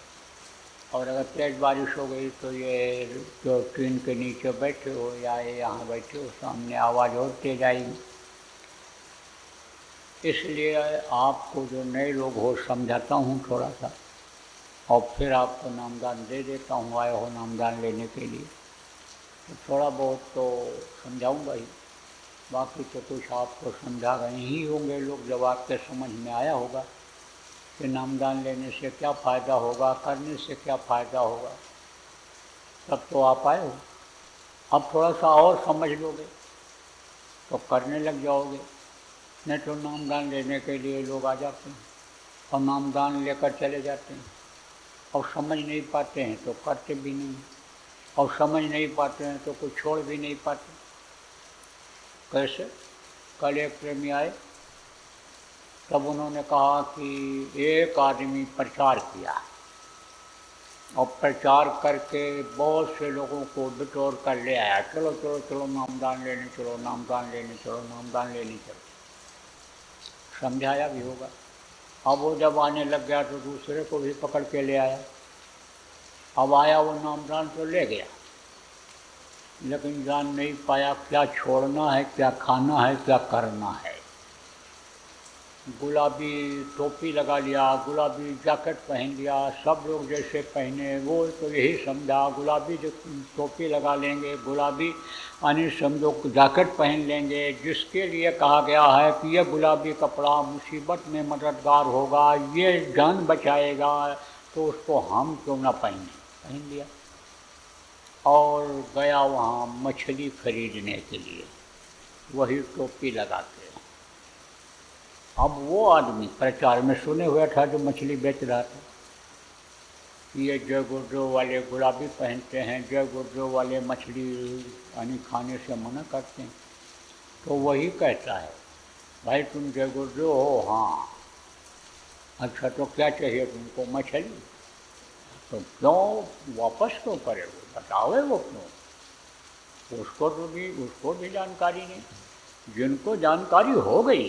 Speaker 1: और अगर तेज बारिश हो गई तो ये जो ट्रेन के नीचे बैठे हो या यहाँ बैठे हो, सामने आवाज़ और तेज आएगी। इसलिए आपको जो नए लोग हो समझाता हूँ थोड़ा सा, और फिर आपको नामदान दे देता हूँ, आए हो नामदान लेने के लिए, तो थोड़ा बहुत तो समझाऊँगा ही। बाकी तो कुछ आपको समझा गए ही होंगे लोग, जब आपके समझ में आया होगा कि नामदान लेने से क्या फ़ायदा होगा, करने से क्या फ़ायदा होगा, तब तो आप आए हो। अब थोड़ा सा और समझ लोगे तो करने लग जाओगे। नहीं तो नामदान लेने के लिए लोग आ जाते हैं और नामदान लेकर चले जाते हैं और समझ नहीं पाते हैं तो करते भी नहीं, और समझ नहीं पाते हैं तो कुछ छोड़ भी नहीं पाते। कैसे? कल एक प्रेमी आए, तब उन्होंने कहा कि एक आदमी प्रचार किया और प्रचार करके बहुत से लोगों को बिटोर कर ले आया, चलो चलो चलो नामदान लेने चलो, नामदान लेने चलो, नामदान लेने चलो। समझाया भी होगा। अब वो जब आने लग गया तो दूसरे को भी पकड़ के ले आया। अब आया वो नामदान तो ले गया, लेकिन जान नहीं पाया क्या छोड़ना है, क्या खाना है, क्या करना है। गुलाबी टोपी लगा लिया, गुलाबी जैकेट पहन लिया, सब लोग जैसे पहने वो तो यही समझा गुलाबी जो टोपी लगा लेंगे, गुलाबी यानी समझो जैकेट पहन लेंगे, जिसके लिए कहा गया है कि ये गुलाबी कपड़ा मुसीबत में मददगार होगा, ये जान बचाएगा, तो उसको हम क्यों ना पहन लिया और गया वहाँ मछली खरीदने के लिए वही टोपी लगा के। अब वो आदमी प्रचार में सुने हुआ था जो मछली बेच रहा था, ये जय गुरुदेव वाले गुलाबी पहनते हैं, जय गुरुदेव वाले मछली यानी खाने से मना करते हैं, तो वही कहता है भाई तुम जय गुरुदेव हो, हाँ अच्छा तो क्या चाहिए तुमको? मछली। तो क्यों वापस क्यों करे वो, बताओ वो क्यों? उसको भी जानकारी नहीं। जिनको जानकारी हो गई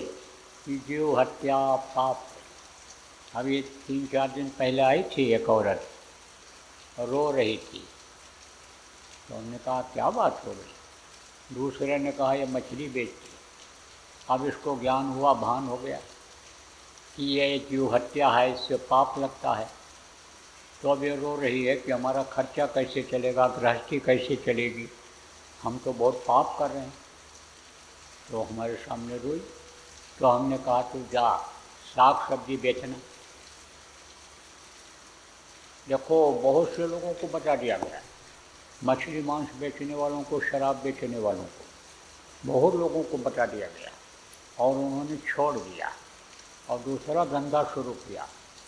Speaker 1: कि जीव हत्या पाप है। अभी 3-4 दिन पहले आई थी एक औरत, रो रही थी, तो हमने कहा क्या बात हो रही? दूसरे ने कहा ये मछली बेचती। अब इसको ज्ञान हुआ, भान हो गया कि ये जीव हत्या है, इससे पाप लगता है। तो अब ये रो रही है कि हमारा खर्चा कैसे चलेगा, गृहस्थी कैसे चलेगी, हम तो बहुत पाप कर रहे हैं। तो हमारे सामने रोई। तो हमने कहा तू जा साग सब्जी बेचना। देखो बहुत से लोगों को बता दिया गया, मछली मांस बेचने वालों को, शराब बेचने वालों को, बहुत लोगों को बता दिया गया और उन्होंने छोड़ दिया और दूसरा धंधा शुरू किया।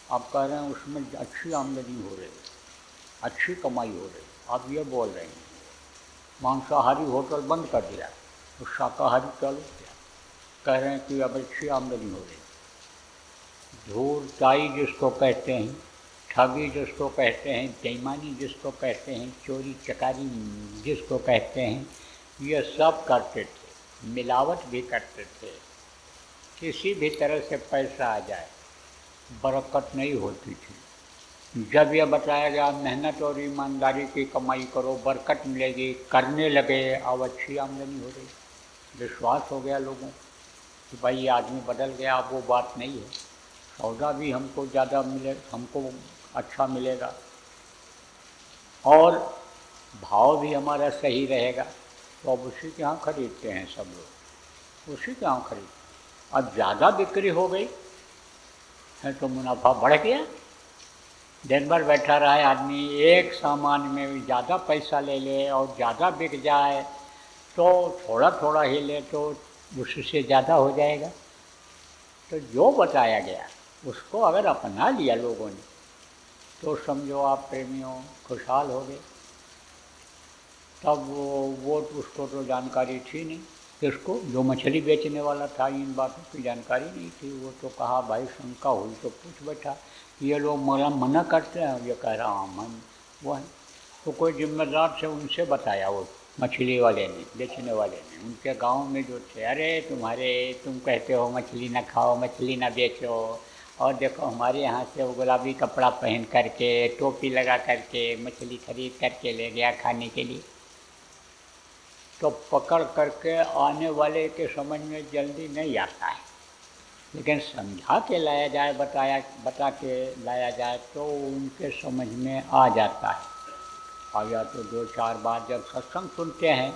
Speaker 1: अब कह रहे हैं उसमें अच्छी आमदनी हो रही, अच्छी कमाई हो रही। अब ये बोल रहे हैं मांसाहारी होटल बंद कर दिया तो शाकाहारी चालू किया, कह रहे हैं कि अब अच्छी आमदनी हो रही। धूर्ताई जिसको कहते हैं, ठगी जिसको कहते हैं, बेईमानी जिसको कहते हैं, चोरी चकारी जिसको कहते हैं, ये सब करते थे, मिलावट भी करते थे। किसी भी तरह से पैसा आ जाए, बरकत नहीं होती थी। जब यह बताया गया मेहनत और ईमानदारी की कमाई करो, बरकत मिलेगी, करने लगे, अब अच्छी आमदनी हो रही। विश्वास हो गया लोगों कि भाई ये आदमी बदल गया, अब वो बात नहीं है, सौदा भी हमको ज़्यादा मिले, हमको अच्छा मिलेगा और भाव भी हमारा सही रहेगा। तो अब उसी के यहाँ खरीदते हैं सब लोग, उसी के यहाँ खरीदते। अब ज़्यादा बिक्री हो गई है तो मुनाफा बढ़ गया। दिन भर बैठा रहा है आदमी, एक सामान में ज़्यादा पैसा ले ले और ज़्यादा बिक जाए तो थोड़ा थोड़ा ही ले तो उससे ज़्यादा हो जाएगा। तो जो बताया गया उसको अगर अपना लिया लोगों ने तो समझो आप प्रेमियों खुशहाल हो गए। तब वो तो उसको तो जानकारी थी नहीं, किसको? जो मछली बेचने वाला था, इन बातों की जानकारी नहीं थी। वो तो कहा भाई शंका हुई तो पूछ बैठा, ये लोग मना करते हैं, ये कह रहा हाँ मन वो है। तो कोई जिम्मेदार से उनसे बताया, वो मछली वाले ने, बेचने वाले ने, उनके गांव में जो थे, अरे तुम कहते हो मछली ना खाओ, मछली ना बेचो, और देखो हमारे यहाँ से वो गुलाबी कपड़ा पहन करके, टोपी लगा करके मछली खरीद करके ले गया खाने के लिए। तो पकड़ करके आने वाले के समझ में जल्दी नहीं आता है, लेकिन समझा के लाया जाए, बता के लाया जाए तो उनके समझ में आ जाता है। और या तो 2-4 बार जब सत्संग सुनते हैं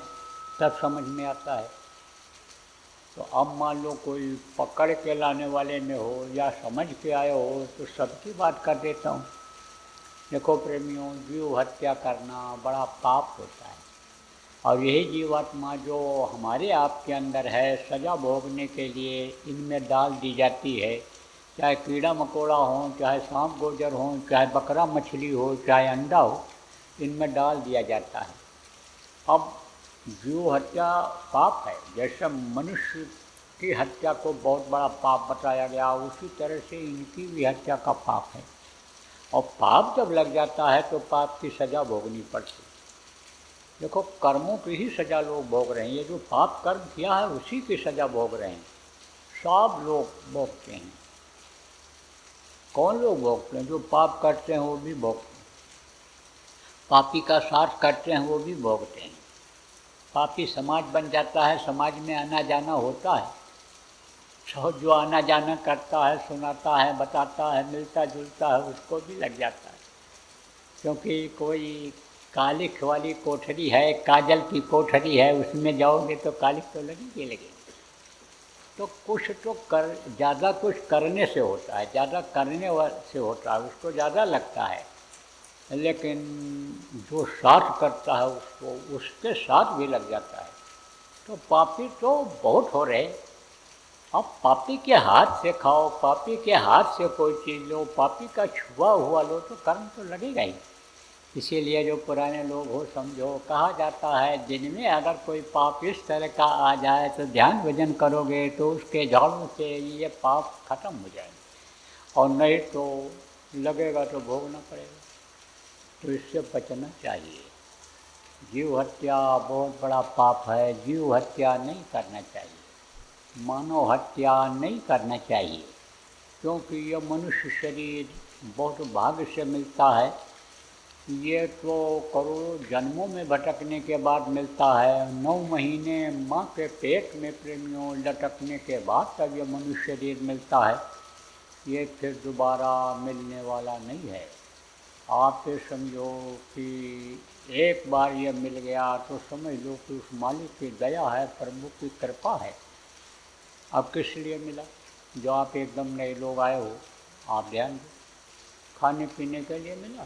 Speaker 1: तब समझ में आता है। तो अब मान लो कोई पकड़ के लाने वाले में हो या समझ के आए हो तो सबकी बात कर देता हूँ। देखो प्रेमियों, जीव हत्या करना बड़ा पाप होता है और यही जीवात्मा जो हमारे आपके अंदर है, सज़ा भोगने के लिए इनमें डाल दी जाती है। चाहे कीड़ा मकोड़ा हो, चाहे सांप गोजर हो, चाहे बकरा मछली हो, चाहे अंडा हो, इनमें डाल दिया जाता है। अब जीव हत्या पाप है। जैसे मनुष्य की हत्या को बहुत बड़ा पाप बताया गया, उसी तरह से इनकी भी हत्या का पाप है। और पाप जब लग जाता है तो पाप की सज़ा भोगनी पड़ती है। देखो कर्मों की ही सज़ा लोग भोग रहे हैं, ये जो पाप कर्म किया है उसी की सज़ा भोग रहे हैं। सब लोग भोगते हैं। कौन लोग भोगते हैं? जो पाप करते हैं वो भी भोगते हैं, पापी का साथ करते हैं वो भी भोगते हैं। पापी समाज बन जाता है, समाज में आना जाना होता है जो आना जाना करता है, सुनाता है, बताता है, मिलता जुलता है, उसको भी लग जाता है। क्योंकि कोई कालिख वाली कोठरी है, काजल की कोठरी है, उसमें जाओगे तो कालिख तो लगेगी लगेगी। तो कुछ तो कर ज़्यादा कुछ करने से होता है, ज़्यादा करने से होता है, उसको ज़्यादा लगता है। लेकिन जो साथ करता है उसको उसके साथ भी लग जाता है। तो पापी तो बहुत हो रहे। अब पापी के हाथ से खाओ, पापी के हाथ से कोई चीज़ लो, पापी का छुआ हुआ लो, तो कर्म तो लगेगा ही। इसीलिए जो पुराने लोग हो समझो, कहा जाता है दिन में अगर कोई पाप इस तरह का आ जाए तो ध्यान भजन करोगे तो उसके झाड़ू से ये पाप खत्म हो जाएंगे, और नहीं तो लगेगा तो भोगना पड़ेगा। तो इससे बचना चाहिए। जीव हत्या बहुत बड़ा पाप है, जीव हत्या नहीं करना चाहिए, मानव हत्या नहीं करना चाहिए। क्योंकि यह मनुष्य शरीर बहुत भाग्य से मिलता है। ये तो करोड़ों जन्मों में भटकने के बाद मिलता है। 9 महीने माँ के पेट में प्रेमियों लटकने के बाद तब ये मनुष्य शरीर मिलता है। ये फिर दोबारा मिलने वाला नहीं है। आप ये समझो कि एक बार ये मिल गया तो समझ लो कि उस मालिक की दया है, प्रभु की कृपा है। अब किस लिए मिला? जो आप एकदम नए लोग आए हो, आप ध्यान दो, खाने पीने के लिए मिला,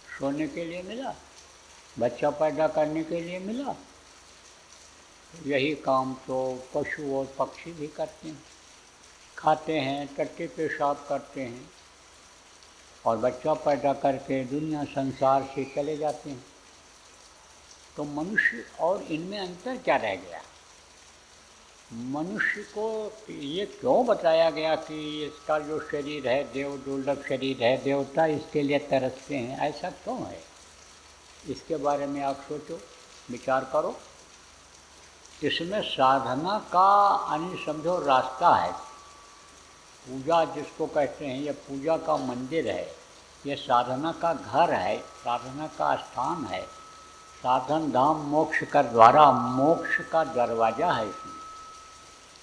Speaker 1: सोने के लिए मिला, बच्चा पैदा करने के लिए मिला। यही काम तो पशु और पक्षी भी करते हैं, खाते हैं, टट्टी पेशाब करते हैं और बच्चा पैदा करके दुनिया संसार से चले जाते हैं। तो मनुष्य और इनमें अंतर क्या रह गया? मनुष्य को ये क्यों बताया गया कि इसका जो शरीर है देव दुर्लभ शरीर है, देवता इसके लिए तरसते हैं, ऐसा क्यों है? इसके बारे में आप सोचो, विचार करो। इसमें साधना का समझो रास्ता है। पूजा जिसको कहते हैं, ये पूजा का मंदिर है, ये साधना का घर है, साधना का स्थान है। साधन धाम मोक्ष का द्वारा, मोक्ष का दरवाज़ा है इसमें।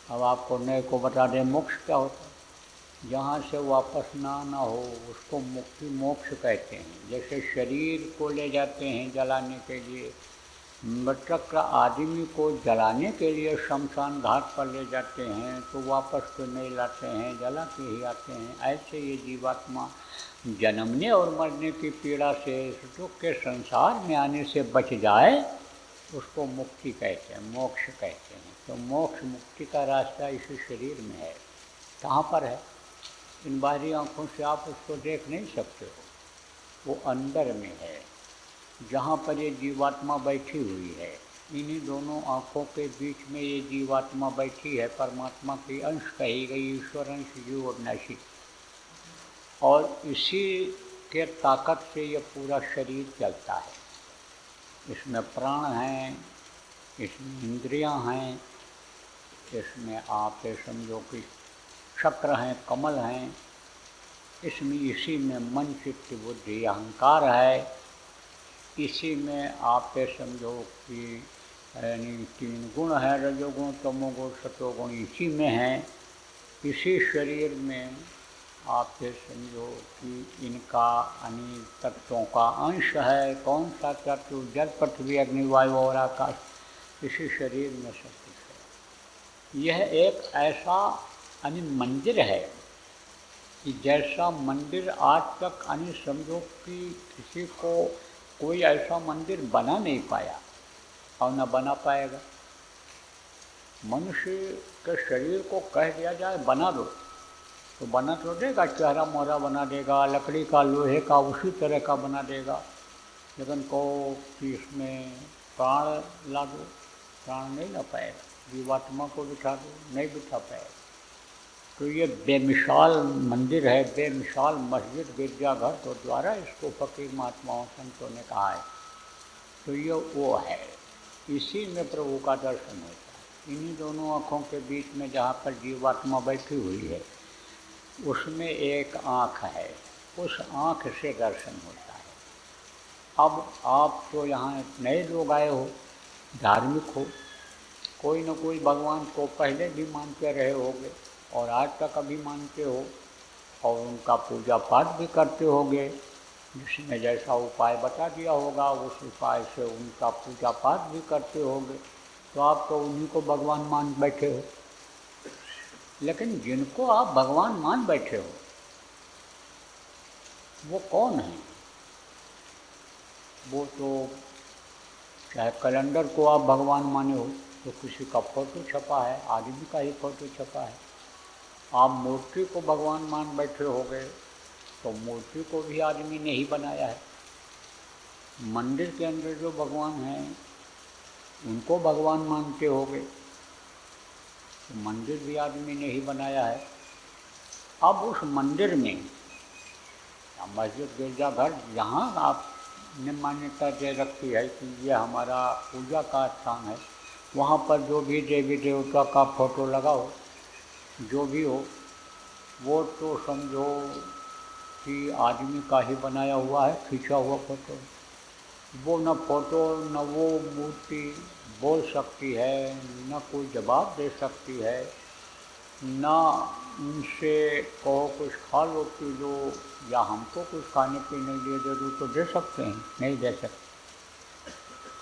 Speaker 1: अब आपको नए को बता दें मोक्ष क्या होता है। जहाँ से वापस ना आना हो उसको मुक्ति मोक्ष कहते हैं। जैसे शरीर को ले जाते हैं जलाने के लिए, मृतक आदमी को जलाने के लिए शमशान घाट पर ले जाते हैं, तो वापस तो नहीं लाते हैं, जला के ही आते हैं। ऐसे ये जीवात्मा जन्मने और मरने की पीड़ा से, दुख के संसार में आने से बच जाए, उसको मुक्ति कहते हैं, मोक्ष कहते हैं। तो मोक्ष मुक्ति का रास्ता इसी शरीर में है। कहाँ पर है? इन बाहरी आँखों से आप उसको देख नहीं सकते हो, वो अंदर में है, जहाँ पर ये जीवात्मा बैठी हुई है। इन्हीं दोनों आँखों के बीच में ये जीवात्मा बैठी है, परमात्मा की अंश कही गई, ईश्वर अंश जीव अविनाशी। और इसी के ताकत से ये पूरा शरीर चलता है। इसमें प्राण हैं, इसमें इंद्रियां हैं, इसमें आप ये समझो कि चक्र हैं, कमल हैं, इसमें इसी में मन चित्त बुद्धि अहंकार है। इसी में आप ये समझो कि यानी 3 गुण हैं, रजोगुण तमोगुण सतोगुण इसी में हैं। इसी शरीर में आप ये समझो कि इनका अनेक तत्वों का अंश है। कौन सा तत्व? जल पृथ्वी अग्नि वायु और आकाश, इसी शरीर में सब कुछ है। यह एक ऐसा मंदिर है कि जैसा मंदिर आज तक समझो कि किसी को कोई ऐसा मंदिर बना नहीं पाया और न बना पाएगा। मनुष्य के शरीर को कह दिया जाए बना दो तो बना तो देगा, चेहरा मोहरा बना देगा, लकड़ी का लोहे का उसी तरह का बना देगा। लेकिन कहो कि इसमें प्राण ला दो, प्राण नहीं ला पाएगा। जीवात्मा को बिठा दो, नहीं बिठा पाएगा। तो ये बेमिसाल मंदिर है, बेमिसाल मस्जिद गिरजाघर तो द्वारा इसको फकीर महात्माओं संतों ने कहा है। तो ये वो है, इसी में प्रभु का दर्शन होता है। इन्हीं दोनों आँखों के बीच में जहाँ पर जीवात्मा बैठी हुई है, उसमें एक आँख है, उस आँख से दर्शन होता है। अब आप तो यहाँ नए लोग आए हो, धार्मिक हो, कोई न कोई भगवान को पहले भी मानते रहे होगे और आज तक अभी मानते हो, और उनका पूजा पाठ भी करते होगे। जिसने जैसा उपाय बता दिया होगा उस उपाय से उनका पूजा पाठ भी करते होगे, तो आप तो उन्हीं को भगवान मान बैठे हो। लेकिन जिनको आप भगवान मान बैठे हो वो कौन है? वो तो चाहे कैलेंडर को आप भगवान माने हो तो किसी का फोटो छपा है, आदमी का ही फोटो छपा है। आप मूर्ति को भगवान मान बैठे हो गए तो मूर्ति को भी आदमी ने ही बनाया है। मंदिर के अंदर जो भगवान हैं उनको भगवान मानते हो गए तो मंदिर भी आदमी ने ही बनाया है। अब उस मंदिर में या मस्जिद गिरजाघर जहाँ आपने मान्यता दे रखी है कि ये हमारा पूजा का स्थान है, वहाँ पर जो भी देवी देवता का फोटो लगाओ, जो भी हो, वो तो समझो कि आदमी का ही बनाया हुआ है, खींचा हुआ फोटो। वो न फोटो न वो मूर्ति बोल सकती है, न कोई जवाब दे सकती है, न उनसे कहो कुछ खा लो पी लो, या हमको कुछ खाने पीने के लिए दे दो तो दे सकते हैं? नहीं दे सकते।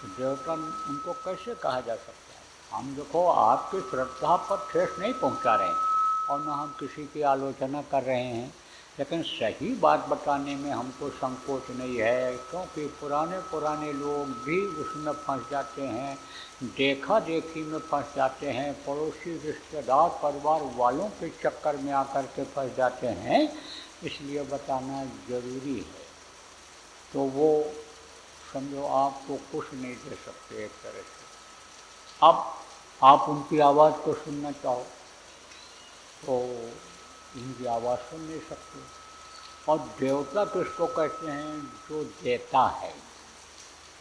Speaker 1: तो देवता उनको कैसे कहा जा सकता है? हम देखो आपकी श्रद्धा पर ठेस नहीं पहुंचा रहे हैं और न हम किसी की आलोचना कर रहे हैं, लेकिन सही बात बताने में हमको संकोच नहीं है, क्योंकि पुराने लोग भी उसमें फंस जाते हैं, देखा देखी में फंस जाते हैं, पड़ोसी रिश्तेदार परिवार वालों के चक्कर में आकर के फंस जाते हैं, इसलिए बताना ज़रूरी है। तो वो समझो आपको कुछ नहीं दे सकते एक तरह से। अब आप उनकी आवाज़ को सुनना चाहो तो इनकी आवाज़ सुन नहीं सकते। और देवता किसको कहते हैं? जो देता है।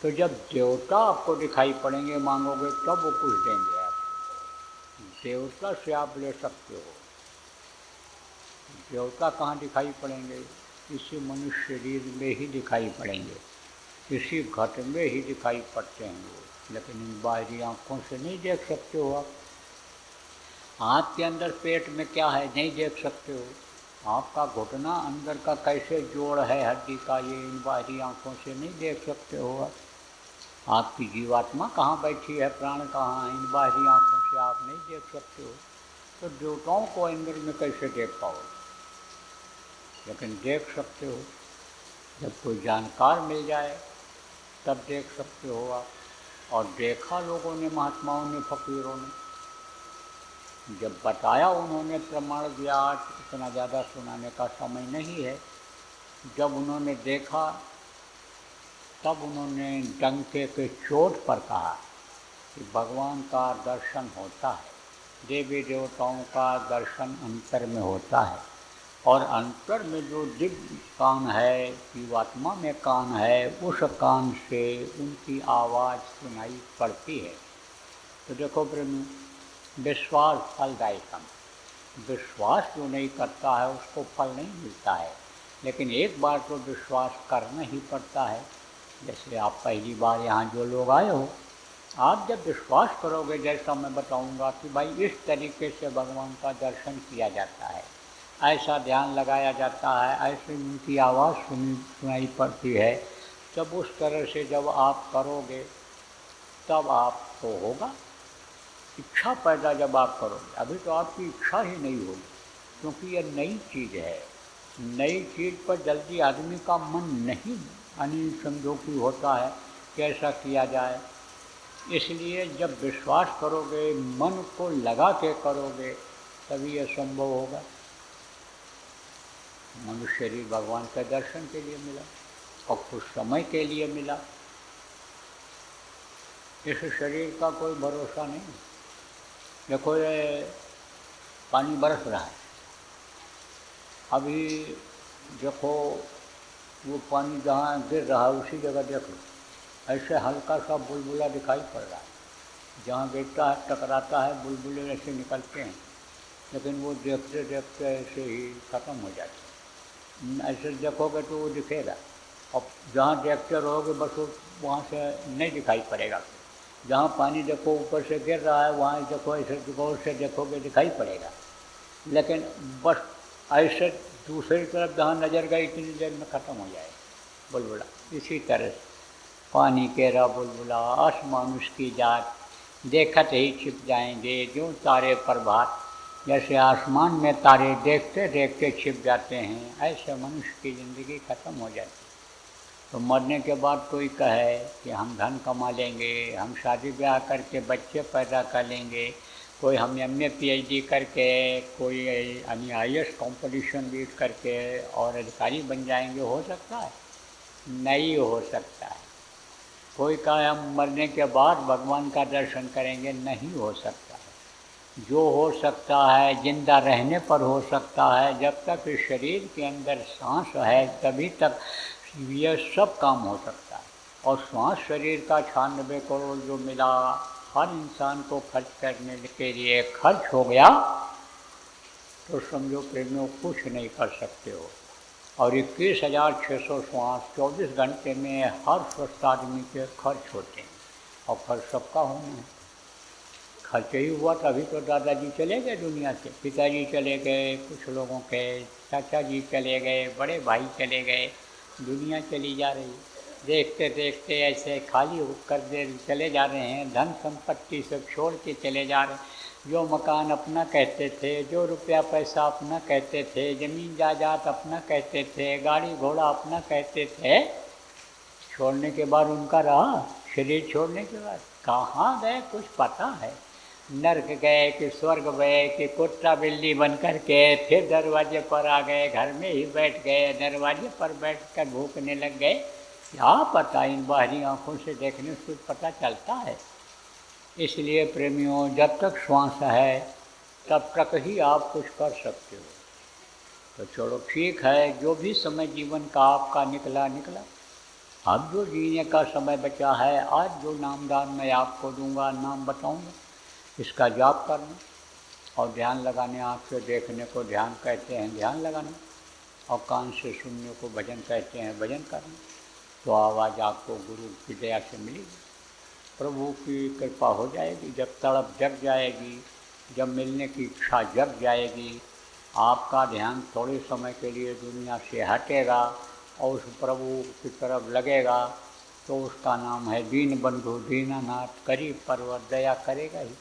Speaker 1: तो जब देवता आपको दिखाई पड़ेंगे मांगोगे तब वो कुछ देंगे आपको। देवता से आप ले सकते हो। देवता कहाँ दिखाई पड़ेंगे? इसी मनुष्य शरीर में ही दिखाई पड़ेंगे, इसी घट में ही दिखाई पड़ते हैं वो, लेकिन इन बाहरी आँखों से नहीं देख सकते हो आप। हाथ के अंदर पेट में क्या है नहीं देख सकते हो। आपका घुटना अंदर का कैसे जोड़ है हड्डी का, ये इन बाहरी आँखों से नहीं देख सकते हो आप। आपकी जीवात्मा कहाँ बैठी है, प्राण कहाँ है, इन बाहरी आँखों से आप नहीं देख सकते हो। तो देवताओं को अंदर में कैसे देख पाओ? लेकिन देख सकते हो, जब कोई जानकार मिल जाए तब देख सकते हो आप। और देखा लोगों ने, महात्माओं ने, फकीरों ने, जब बताया उन्होंने प्रमाण दिया। आज इतना ज़्यादा सुनाने का समय नहीं है। जब उन्होंने देखा तब उन्होंने डंके के चोट पर कहा कि भगवान का दर्शन होता है, देवी देवताओं का दर्शन अंतर में होता है, और अंतर में जो दिव्य कान है, जीवात्मा में कान है, उस कान से उनकी आवाज़ सुनाई पड़ती है। तो देखो प्रेमी, विश्वास फलदायकम, विश्वास जो नहीं करता है उसको फल नहीं मिलता है। लेकिन एक बार तो विश्वास करना ही पड़ता है। जैसे आप पहली बार यहाँ जो लोग आए हो, आप जब विश्वास करोगे, जैसा मैं बताऊँगा कि भाई इस तरीके से भगवान का दर्शन किया जाता है, ऐसा ध्यान लगाया जाता है, ऐसे उनकी आवाज़ सुनाई पड़ती है, तब उस तरह से जब आप करोगे तब आपको होगा। इच्छा पैदा जब आप करोगे, अभी तो आपकी इच्छा ही नहीं होगी, क्योंकि यह नई चीज़ है। नई चीज़ पर जल्दी आदमी का मन नहीं समझो कि होता है कैसा किया जाए। इसलिए जब विश्वास करोगे, मन को लगा के करोगे, तभी यह संभव होगा। मनुष्य शरीर भगवान के दर्शन के लिए मिला और कुछ समय के लिए मिला। इस शरीर का कोई भरोसा नहीं। देखो ये पानी बरस रहा है, अभी देखो वो पानी जहाँ गिर रहा है उसी जगह देख लो, ऐसे हल्का सा बुलबुला दिखाई पड़ रहा है। जहाँ गिरता है टकराता है, बुलबुले ऐसे निकलते हैं, लेकिन वो देखते देखते ऐसे ही ख़त्म हो जाते हैं। ऐसे देखोगे तो वो दिखेगा, और जहाँ देखते रहोगे बस वो वहाँ से नहीं दिखाई पड़ेगा। जहाँ पानी देखो ऊपर से गिर रहा है, वहाँ देखो ऐसे गौर से देखोगे दिखाई पड़ेगा। लेकिन बस ऐसे दूसरी तरफ जहाँ नज़र गई इतनी देर में ख़त्म हो जाए बुलबुला। इसी तरह से पानी केरा बुलबुला, आसमान उसकी जात, देखत ही छिप जाएंगे जो तारे प्रभात। जैसे आसमान में तारे देखते देखते छिप जाते हैं, ऐसे मनुष्य की ज़िंदगी ख़त्म हो जाती है। तो मरने के बाद कोई कहे कि हम धन कमा लेंगे, हम शादी ब्याह करके बच्चे पैदा कर लेंगे, कोई हम MA PhD करके, कोई IAS कॉम्पिटिशन बीट करके और अधिकारी बन जाएंगे, हो सकता है? नहीं हो सकता है। कोई कहे हम मरने के बाद भगवान का दर्शन करेंगे, नहीं हो सकता है। जो हो सकता है जिंदा रहने पर हो सकता है। जब तक इस शरीर के अंदर सांस है तभी तक यह सब काम हो सकता है। और श्वास शरीर का 96 करोड़ जो मिला हर इंसान को खर्च करने के लिए खर्च हो गया, तो समझो प्रेमियों कुछ नहीं कर सकते हो। और 21,600 श्वास 24 घंटे में हर स्वस्थ आदमी के खर्च होते हैं। और खर्च सबका होना है। खर्च ही हुआ तभी तो दादाजी चले गए दुनिया से, पिताजी चले गए, कुछ लोगों के चाचा जी चले गए, बड़े भाई चले गए, दुनिया चली जा रही। देखते देखते ऐसे खाली होकर दे चले जा रहे हैं, धन संपत्ति सब छोड़ के चले जा रहे हैं। जो मकान अपना कहते थे, जो रुपया पैसा अपना कहते थे, ज़मीन जायदाद अपना कहते थे, गाड़ी घोड़ा अपना कहते थे, छोड़ने के बाद उनका रहा? शरीर छोड़ने के बाद कहाँ गए कुछ पता है? नर्क गए कि स्वर्ग गए कि कुत्ता बिल्ली बन कर के फिर दरवाजे पर आ गए, घर में ही बैठ गए, दरवाजे पर बैठ कर भूखने लग गए? क्या पता, इन बाहरी आँखों से देखने से कुछ पता चलता है? इसलिए प्रेमियों, जब तक श्वास है तब तक ही आप कुछ कर सकते हो। तो चलो ठीक है, जो भी समय जीवन का आपका निकला निकला। अब जो जीने का समय बचा है, आज जो नामदान मैं आपको दूंगा, नाम बताऊंगा, इसका जाप करना और ध्यान लगाने। आँख से देखने को ध्यान कहते हैं, ध्यान लगाना, और कान से सुनने को भजन कहते हैं, भजन करना। तो आवाज़ आपको गुरु की दया से मिलेगी, प्रभु की कृपा हो जाएगी। जब तड़प जग जाएगी, जब मिलने की इच्छा जग जाएगी, आपका ध्यान थोड़े समय के लिए दुनिया से हटेगा और उस प्रभु की तरफ लगेगा, तो उसका नाम है दीन बंधु दीनानाथ, करीब पर्वत, दया करेगा ही।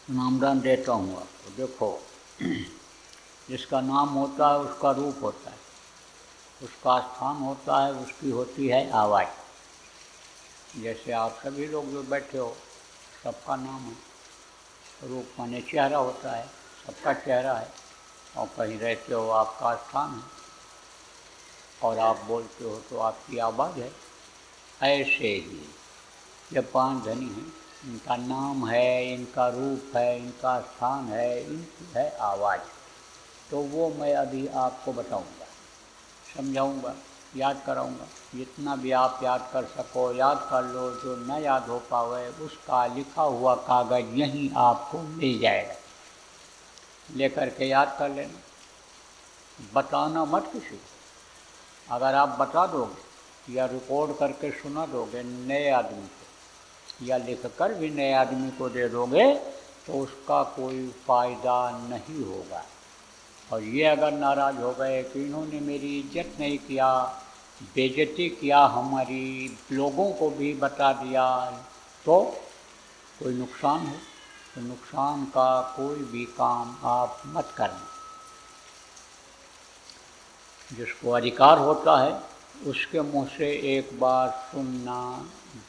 Speaker 1: नामदान देता हूँ आपको। देखो, जिसका नाम होता है उसका रूप होता है, उसका स्थान होता है, उसकी होती है आवाज़। जैसे आप सभी लोग जो बैठे हो, सबका नाम है। रूप माने चेहरा होता है, सबका चेहरा है। और कहीं रहते हो, आपका स्थान है, और आप बोलते हो तो आपकी आवाज़ है। ऐसे ही ये 5 धनी हैं, इनका नाम है, इनका रूप है, इनका स्थान है, इनकी है आवाज़। तो वो मैं अभी आपको बताऊंगा, समझाऊंगा, याद कराऊंगा। जितना भी आप याद कर सको याद कर लो, जो न याद हो पावे उसका लिखा हुआ कागज़ यहीं आपको मिल जाएगा, लेकर के याद कर लेना। बताना मत किसी को। अगर आप बता दोगे या रिकॉर्ड करके सुना दोगे नए आदमी को, या लिख कर भी नए आदमी को दे दोगे, तो उसका कोई फ़ायदा नहीं होगा। और ये अगर नाराज़ हो गए कि इन्होंने मेरी इज्जत नहीं किया, बेइज्जती किया, हमारी लोगों को भी बता दिया, तो कोई नुकसान हो, तो नुकसान का कोई भी काम आप मत करना। जिसको अधिकार होता है उसके मुँह से एक बार सुनना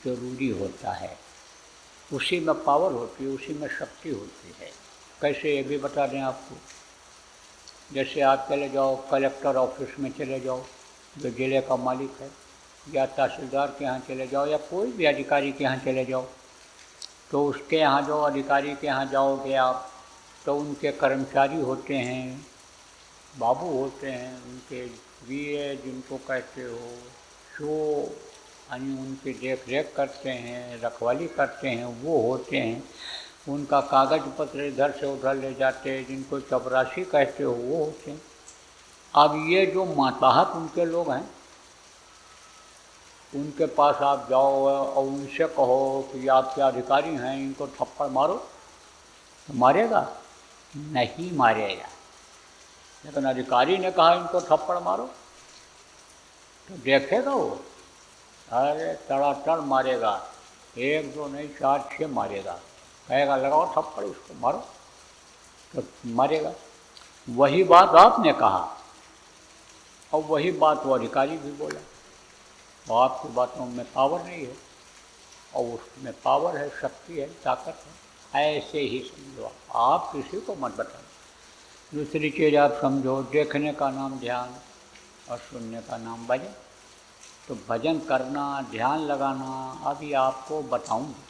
Speaker 1: जरूरी होता है। उसी में पावर होती है, उसी में शक्ति होती है। कैसे, ये भी बता दें आपको। जैसे आप चले जाओ कलेक्टर ऑफिस में चले जाओ, जो जिले का मालिक है, या तहसीलदार के यहाँ चले जाओ, या कोई भी अधिकारी के यहाँ चले जाओ, तो उसके यहाँ जो अधिकारी के यहाँ जाओगे आप, तो उनके कर्मचारी होते हैं, बाबू होते हैं, उनके वीए जिनको कहते हो, जो यानी उनकी देख रेख करते हैं, रखवाली करते हैं, वो होते हैं। उनका कागज पत्र इधर से उधर ले जाते हैं, जिनको चपरासी कहते हो, वो होते हैं। अब ये जो मातहत उनके लोग हैं, उनके पास आप जाओ और उनसे कहो कि आप क्या अधिकारी हैं, इनको थप्पड़ मारो, तो मारेगा? नहीं मारेगा। लेकिन अधिकारी ने कहा इनको थप्पड़ मारो, तो देखेगा वो, अरे तड़ातड़ मारेगा, 1 2 नहीं 4 6 मारेगा, कहेगा लगाओ थप्पड़ इसको मारो, तो मारेगा। वही बात आपने कहा और वही बात वो अधिकारी भी बोला, और आपकी बातों में पावर नहीं है और उसमें पावर है, शक्ति है, ताकत है। ऐसे ही समझो, आप किसी को मत बताओ। दूसरी चीज़ आप समझो, देखने का नाम ध्यान और सुनने का नाम भजन। तो भजन करना, ध्यान लगाना अभी आपको बताऊंगा।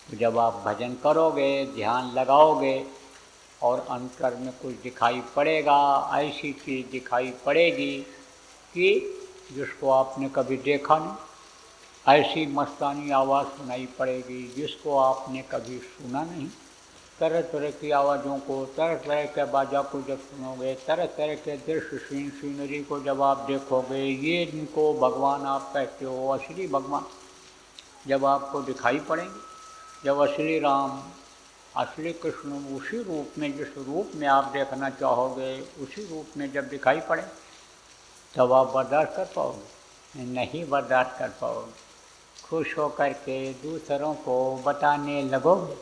Speaker 1: तो जब आप भजन करोगे, ध्यान लगाओगे और अंतर में कुछ दिखाई पड़ेगा, ऐसी चीज़ दिखाई पड़ेगी कि जिसको आपने कभी देखा नहीं, ऐसी मस्तानी आवाज़ सुनाई पड़ेगी जिसको आपने कभी सुना नहीं। तरह तरह की आवाज़ों को, तरह तरह के बाजा को जब सुनोगे, तरह तरह के दृश्य सीनरी को जब आप देखोगे, ये जिनको भगवान आप कहते हो, असली भगवान जब आपको दिखाई पड़ेंगे, जब असली राम, असली कृष्ण उसी रूप में, जिस रूप में आप देखना चाहोगे उसी रूप में जब दिखाई पड़े, तब आप बर्दाश्त कर पाओगे? नहीं बर्दाश्त कर पाओगे। खुश होकर के दूसरों को बताने लगोगे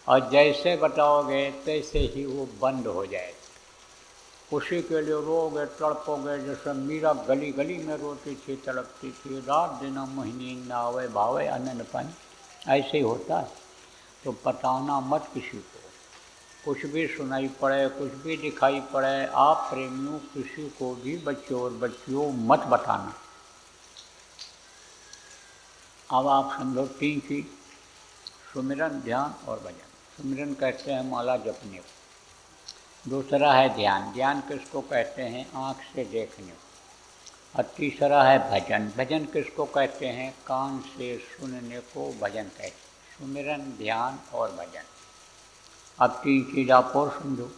Speaker 1: और जैसे बताओगे तैसे ही वो बंद हो जाएगा। उसी के लिए रोगे, तड़पोगे, जैसे मीरा गली गली में रोती थी, तड़पती थी, रात दिन मोहिनी न आवे भावे अनन पानी, ऐसे ही होता है। तो बताना मत किसी को, कुछ भी सुनाई पड़े, कुछ भी दिखाई पड़े, आप प्रेमियों किसी को भी, बच्चों और बच्चियों, मत बताना। अब आप समझो 3 चीज़, सुमिरन, ध्यान और भजन। सुमिरन कहते हैं माला जपने को, दूसरा है ध्यान, ध्यान किसको कहते हैं? आँख से देखने को। और तीसरा है भजन, भजन किसको कहते हैं? कान से सुनने को भजन कहते हैं। सुमिरन, ध्यान और भजन। अब 3 चीज़ आप और समझो,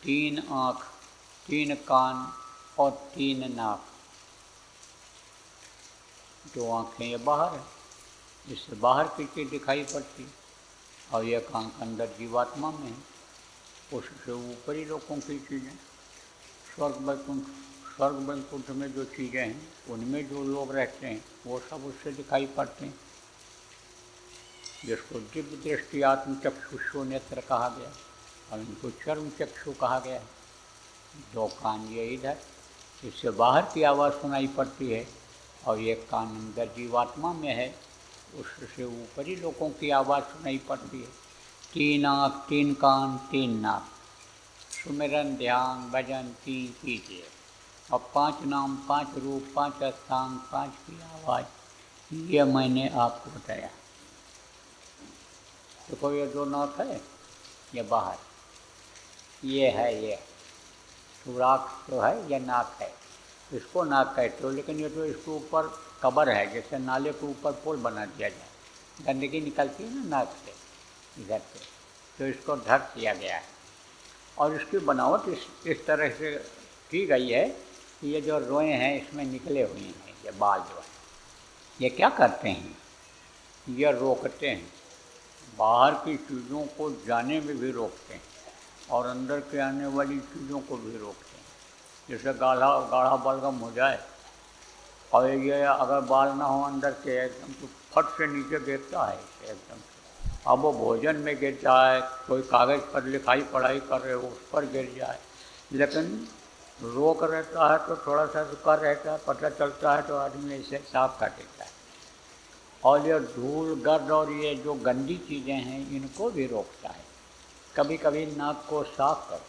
Speaker 1: 3 आँख, 3 कान और 3 नाक। जो आँखें ये बाहर है, इससे बाहर की चीज़ दिखाई पड़ती है, और ये कान अंदर जीवात्मा में है, उससे ऊपरी लोगों की चीज़ें, स्वर्ग वैकुंठ में जो चीज़ें हैं, उनमें जो लोग रहते हैं वो सब उससे दिखाई पड़ते हैं, जिसको दिव्य दृष्टि आत्मचक्षुषो नेत्र कहा गया और इनको चर्म चक्षु कहा गया है। 2 कान ये इधर, इससे बाहर की आवाज़ सुनाई पड़ती है, और ये कान अंदर जीवात्मा में है, उससे ऊपरी लोगों की आवाज़ सुनाई पड़ती है। 3 आँख, 3 कान, 3 नाक। सुमिरन, ध्यान, भजन 3 कीजिए, और 5 नाम, 5 रूप, 5 स्थान, 5 की आवाज़, ये मैंने आपको बताया। देखो ये 2 नाक है, ये बाहर, ये है, ये सुराख तो है, ये नाक है, इसको नाक कहते हो, लेकिन ये तो इसके ऊपर कबर है, जैसे नाले के ऊपर पुल बना दिया जाए, गंदगी निकलती है ना नाक से इधर से, तो इसको ढक दिया गया है। और इसकी बनावट इस तरह से की गई है कि ये जो रोए हैं इसमें निकले हुए हैं, ये बाल जो है, ये क्या करते हैं? ये रोकते हैं, बाहर की चीज़ों को जाने में भी रोकते हैं और अंदर के आने वाली चीज़ों को भी रोकते हैं। जैसे गाढ़ा बलगम हो जाए और ये अगर बाल ना हो अंदर के एकदम, तो फट से नीचे गिरता है एकदम से। अब वो भोजन में गिर जाए, कोई कागज़ पर लिखाई पढ़ाई कर रहे हो उस पर गिर जाए, लेकिन रोक रहता है तो थोड़ा सा कर रहता है, पता चलता है तो आदमी ऐसे साफ कर देता है। और ये धूल, गर्द और ये जो गंदी चीज़ें हैं इनको भी रोकता है। कभी कभी नाक को साफ करो,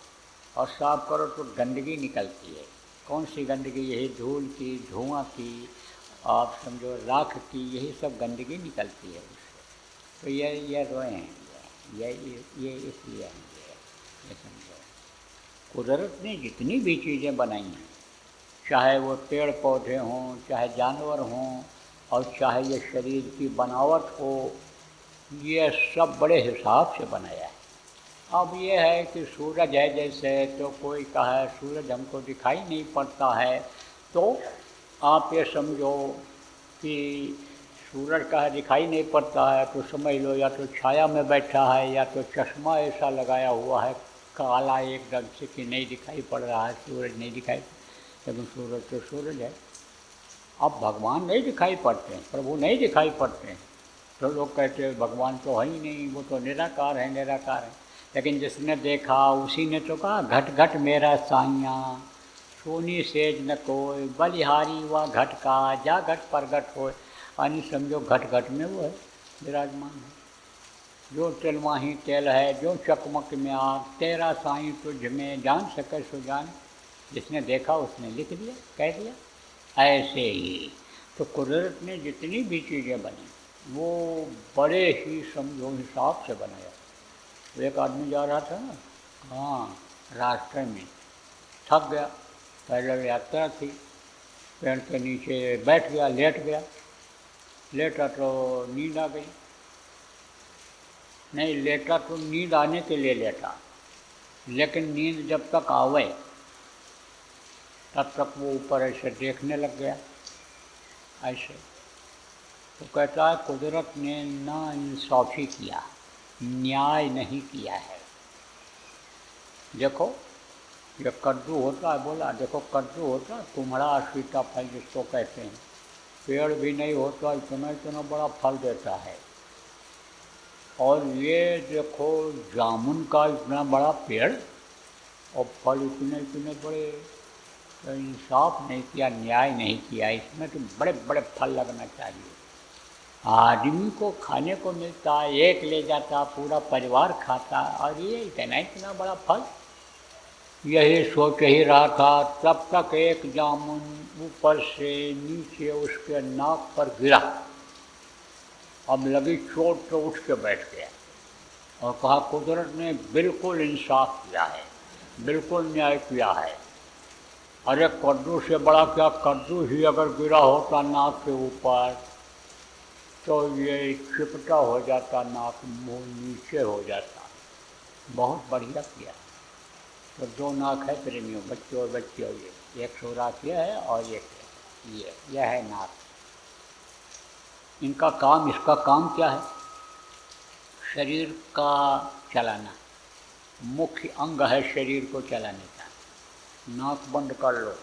Speaker 1: और साफ करो तो गंदगी निकलती है। कौन सी गंदगी? यही धूल की, धुआं की, आप समझो राख की, यही सब गंदगी निकलती है उससे। तो ये रोए हैं, ये इसलिए हैं, ये समझो। कुदरत ने जितनी भी चीज़ें बनाई हैं, चाहे वो पेड़ पौधे हों, चाहे जानवर हों, और चाहे ये शरीर की बनावट हो, ये सब बड़े हिसाब से बनाया है। अब ये है कि सूरज है जैसे, तो कोई कहे सूरज हमको दिखाई नहीं पड़ता है, तो आप ये समझो कि सूरज का दिखाई नहीं पड़ता है तो समझ लो या तो छाया में बैठा है या तो चश्मा ऐसा लगाया हुआ है काला एकदम से कि नहीं दिखाई पड़ रहा है, सूरज नहीं दिखाई, लेकिन सूरज तो सूरज है। अब भगवान नहीं दिखाई पड़ते हैं, प्रभु नहीं दिखाई पड़ते हैं, तो लोग कहते हैं भगवान तो है ही नहीं, वो तो निराकार है, निराकार है। लेकिन जिसने देखा उसी ने तो कहा घट घट मेरा साइया सोनी सेज न कोई बलिहारी व घट का जा घट प्रगट हो। यानी समझो घट घट में वो है विराजमान है। जो तिलवाही तेल है जो चकमक में आग तेरा साईं तुझ में जान सके सो जान। जिसने देखा उसने लिख दिया, कह दिया। ऐसे ही तो कुदरत ने जितनी भी चीज़ें बनी वो बड़े ही समझो हिसाब से बनाया। तो एक आदमी जा रहा था ना, हाँ, रास्ते में थक गया, पैदल यात्रा थी, पेड़ के नीचे बैठ गया, लेट गया, लेटा तो नींद आ गई। नहीं, लेटा तो नींद आने के लिए लेटा, लेकिन नींद जब तक आवे तब तक वो ऊपर ऐसे देखने लग गया ऐसे। तो कहता है कुदरत ने ना इंसाफ़ी किया, न्याय नहीं किया है। देखो ये कद्दू होता है, बोला देखो कद्दू होता है कुम्हड़ा सीताफल जिसको कहते हैं, पेड़ भी नहीं होता इतना इतना बड़ा फल देता है। और ये देखो जामुन का इतना बड़ा पेड़ और फल इतने इतने बड़े। तो इंसाफ नहीं किया, न्याय नहीं किया, इसमें तो बड़े बड़े फल लगना चाहिए। आदमी को खाने को मिलता, एक ले जाता, पूरा परिवार खाता, और ये इतना इतना बड़ा फल। यही सोच ही रहा था तब तक एक जामुन ऊपर से नीचे उसके नाक पर गिरा। अब लगी चोट तो उठ के बैठ गया और कहा कुदरत ने बिल्कुल इंसाफ किया है, बिल्कुल न्याय किया है। अरे कद्दू से बड़ा क्या, कद्दू ही अगर गिरा होता नाक के ऊपर तो ये चिपटा हो जाता, नाक मुँह नीचे हो जाता। बहुत बढ़िया किया। तो दो नाक है प्रेमियों, बच्चे और बच्चे, ये एक सुराख ये है और एक यह है नाक। इनका काम, इसका काम क्या है? शरीर का चलाना, मुख्य अंग है शरीर को चलाने का। नाक बंद कर लो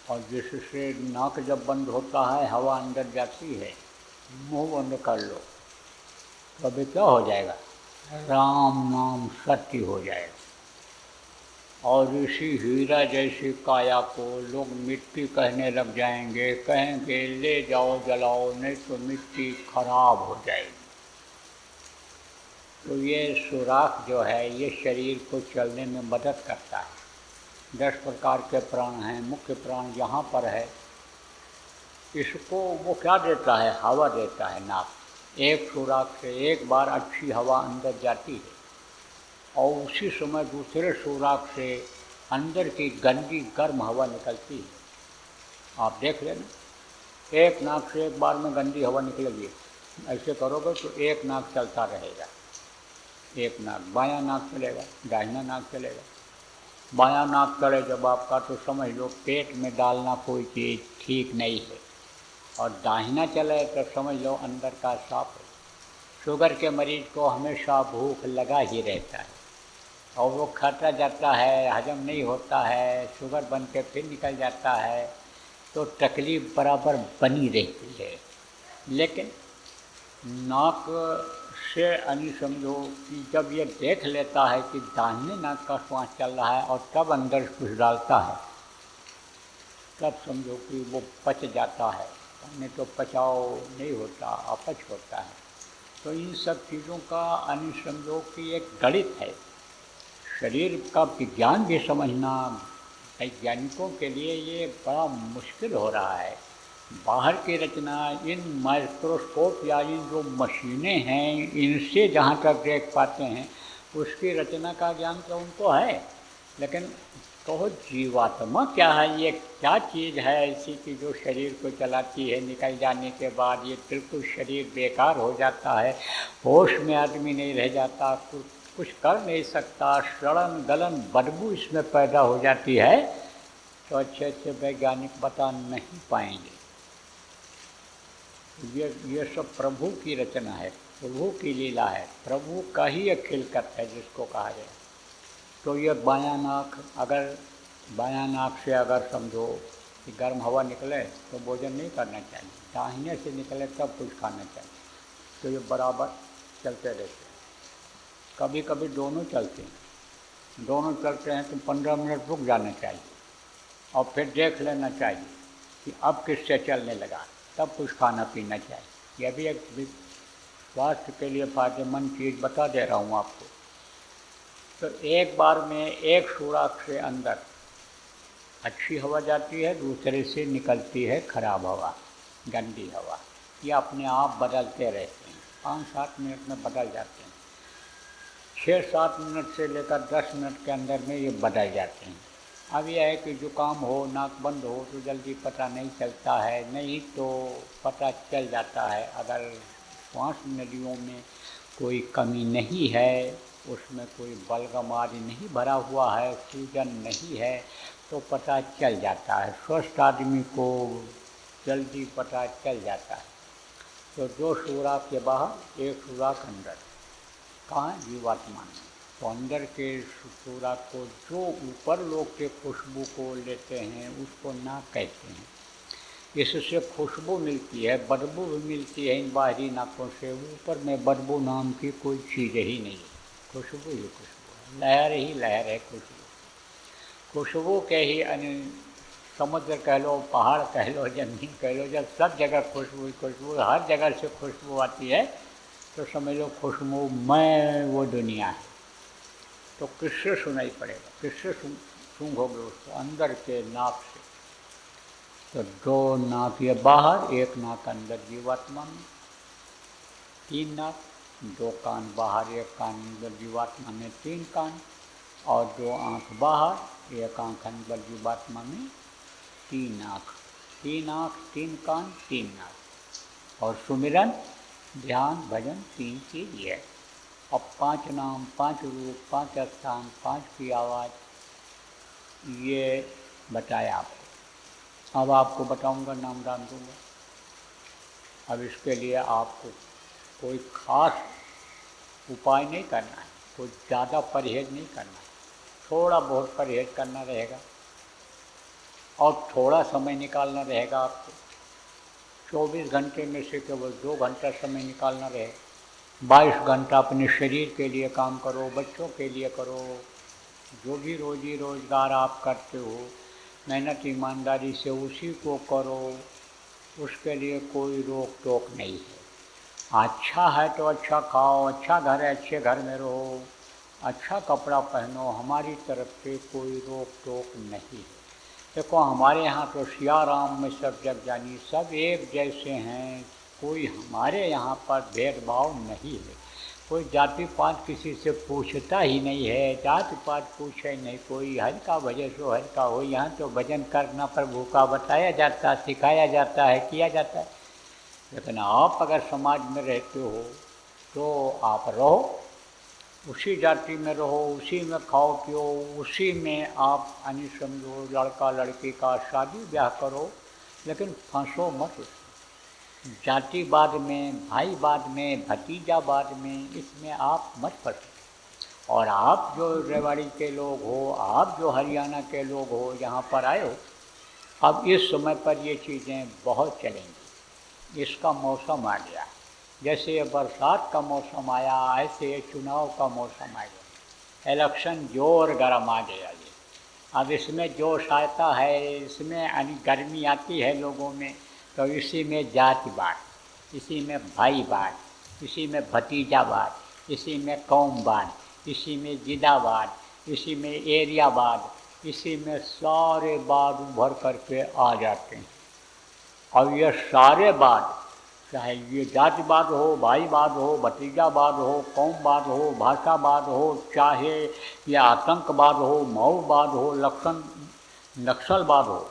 Speaker 1: और जिससे नाक जब बंद होता है हवा अंदर जाती है, मुंह बंद कर लो तो अभी क्या हो जाएगा? राम नाम सत्य हो जाएगा। और इसी हीरा जैसी काया को लोग मिट्टी कहने लग जाएंगे, कहेंगे ले जाओ जलाओ नहीं तो मिट्टी खराब हो जाएगी। तो ये सुराख जो है ये शरीर को चलने में मदद करता है। 10 प्रकार के प्राण हैं, मुख्य प्राण यहाँ पर है। इसको वो क्या देता है? हवा देता है नाक। एक सुराख से एक बार अच्छी हवा अंदर जाती है और उसी समय दूसरे सुराख से अंदर की गंदी गर्म हवा निकलती है। आप देख लेना, एक नाक से एक बार में गंदी हवा निकलेगी, ऐसे करोगे तो एक नाक चलता रहेगा। एक नाक, बायां नाक चलेगा, दाहिना नाक चलेगा। बायां नाक चले जब आपका तो समझ लो पेट में डालना कोई चीज़ ठीक नहीं है, और दाहिना चले तो समझ लो अंदर का साफ है। शुगर के मरीज को हमेशा भूख लगा ही रहता है और वो खाता जाता है, हजम नहीं होता है, शुगर बन के फिर निकल जाता है, तो तकलीफ़ बराबर बनी रहती है। लेकिन नाक से यानी समझो कि जब ये देख लेता है कि दाहिने नाक का श्वास चल रहा है और तब अंदर कुछ डालता है, तब समझो कि वो पच जाता है, नहीं तो पचाव नहीं होता, अपच होता है। तो इन सब चीज़ों का यानी समझो कि एक गणित है। शरीर का विज्ञान भी समझना वैज्ञानिकों के लिए ये बड़ा मुश्किल हो रहा है। बाहर की रचना इन माइक्रोस्कोप या इन जो मशीनें हैं इनसे जहाँ तक देख पाते हैं उसकी रचना का ज्ञान तो उनको है, लेकिन तो जीवात्मा क्या है, ये क्या चीज़ है ऐसी कि जो शरीर को चलाती है, निकल जाने के बाद ये बिल्कुल शरीर बेकार हो जाता है, होश में आदमी नहीं रह जाता, कुछ कर नहीं सकता, सड़न गलन बदबू इसमें पैदा हो जाती है। तो अच्छे अच्छे वैज्ञानिक बता नहीं पाएंगे। ये सब प्रभु की रचना है, प्रभु की लीला है, प्रभु का ही एक खिलकत है जिसको कहा गया। तो ये बायां नाक, अगर बायां नाक से अगर समझो कि गर्म हवा निकले तो भोजन नहीं करना चाहिए, दाहिने से निकले तब कुछ खाना चाहिए। तो ये बराबर चलते रहते हैं। कभी कभी दोनों चलते हैं, दोनों चलते हैं तो 15 मिनट रुक जाना चाहिए और फिर देख लेना चाहिए कि अब किससे चलने लगा, तब कुछ खाना पीना चाहिए। यह भी एक स्वास्थ्य के लिए फायदेमंद चीज़ बता दे रहा हूँ आपको। तो एक बार में एक सुराख से अंदर अच्छी हवा जाती है, दूसरे से निकलती है खराब हवा, गंदी हवा। ये अपने आप बदलते रहते हैं, 5-7 मिनट में बदल जाते हैं। 6-7 मिनट से लेकर 10 मिनट के अंदर में ये बदल जाते हैं। अब यह है कि जुकाम हो, नाक बंद हो तो जल्दी पता नहीं चलता है, नहीं तो पता चल जाता है। अगर श्वास नलियों में कोई कमी नहीं है, उसमें कोई बलगम आदि नहीं भरा हुआ है, सूजन नहीं है, तो पता चल जाता है। स्वस्थ आदमी को जल्दी पता चल जाता है। तो 2 सुराख के बाहर, 1 सुराख अंदर। कहाँ? जीवात्मा में। तो अंदर के सुराख को जो ऊपर लोग के खुशबू को लेते हैं उसको नाक कहते हैं। इससे खुशबू मिलती है, बदबू भी मिलती है इन बाहरी नाकों से। ऊपर में बदबू नाम की कोई चीज़ ही नहीं है, खुशबू ही खुशबू है, लहर ही लहर है खुशबू। खुशबू के ही समुद्र कह लो, पहाड़ कह लो, जमीन कह लो, जब सब जगह खुशबू खुशबू, हर जगह से खुशबू आती है तो समझ लो खुशबू मैं वो दुनिया है। तो किससे सुनाई पड़ेगा, किससे सूंघोगे उसको? अंदर के नाक से। तो 2 नाक ये बाहर, 1 नाक अंदर जीवात्मा में। 3 नाक, 2 कान बाहर, 1 कान अंदर जीवात्मा में, 3 कान। और 2 आँख बाहर, 1 आँख अंदर जीवात्मा में, 3 आँख। 3 आँख, 3 कान, 3 नाक। और सुमिरन, ध्यान, भजन 3 चीज़ है। अब 5 नाम, 5 रूप, 5 स्थान, 5 की आवाज़, ये बताया आपको। अब आपको बताऊंगा, नाम दान दूंगा। अब इसके लिए आपको कोई खास उपाय नहीं करना है, कोई ज़्यादा परहेज नहीं करना है, थोड़ा बहुत परहेज करना रहेगा और थोड़ा समय निकालना रहेगा आपको। 24 घंटे में से केवल 2 घंटा समय निकालना रहेगा। 22 घंटा अपने शरीर के लिए काम करो, बच्चों के लिए करो, जो भी रोजी रोजगार आप करते हो मेहनत ईमानदारी से उसी को करो, उसके लिए कोई रोक टोक नहीं है। अच्छा है तो अच्छा खाओ, अच्छा घर है अच्छे घर में रहो, अच्छा कपड़ा पहनो, हमारी तरफ से कोई रोक टोक नहीं है। देखो हमारे यहाँ तो सिया राम में सब जग जानी, सब एक जैसे हैं, कोई हमारे यहाँ पर भेदभाव नहीं है। कोई जाति पात किसी से पूछता ही नहीं है, जाति पात पूछे नहीं कोई, हर का भजन सो हर का हो। यहाँ तो भजन करना प्रभु का बताया जाता, सिखाया जाता है, किया जाता है। लेकिन आप अगर समाज में रहते हो तो आप रहो, उसी जाति में रहो, उसी में खाओ पियो, उसी में आप यानी समझो लड़का लड़की का शादी ब्याह करो, लेकिन फंसो मत जातिवाद में, भाईवाद में, भतीजावाद में, इसमें आप मत फंसो। और आप जो रेवाड़ी के लोग हो, आप जो हरियाणा के लोग हो, यहाँ पर आए हो, अब इस समय पर ये चीज़ें बहुत चलेंगी। इसका मौसम आ गया, जैसे ये बरसात का मौसम आया ऐसे ये चुनाव का मौसम आ गया, इलेक्शन जोर गर्म आ गया। ये अब इसमें जोश आता है, इसमें यानी गर्मी आती है लोगों में, तो इसी में जातिवाद, इसी में भाईवाद, इसी में भतीजावाद, इसी में कौमवाद, इसी में जिदावाद, इसी में एरियावाद, इसी में सारे वाद उभर करके आ जाते हैं। और ये सारे वाद, चाहे ये जातिवाद हो, भाईवाद हो, भतीजावाद हो, कौमवाद हो, भाषावाद हो, चाहे ये आतंकवाद हो, माओवाद हो, नक्सलवाद हो,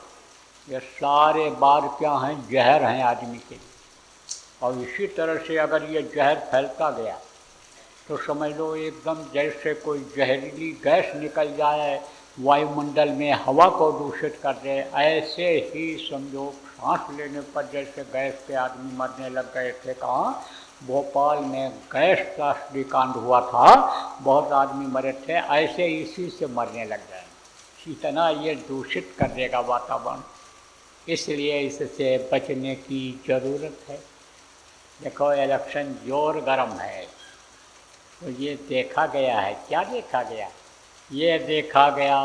Speaker 1: ये सारे वाद क्या हैं? जहर हैं आदमी के लिए। और इसी तरह से अगर ये जहर फैलता गया तो समझ लो एकदम जैसे कोई जहरीली गैस निकल जाए वायुमंडल में हवा को दूषित कर रहे, ऐसे ही समझो सांस लेने पर जैसे गैस पे आदमी मरने लग गए थे। कहाँ? भोपाल में गैस त्रासदी कांड हुआ था, बहुत आदमी मरे थे, ऐसे इसी से मरने लग जाए। इतना ये दूषित कर देगा वातावरण, इसलिए इससे बचने की ज़रूरत है। देखो इलेक्शन जोर गर्म है, तो ये देखा गया है। क्या देखा गया? ये देखा गया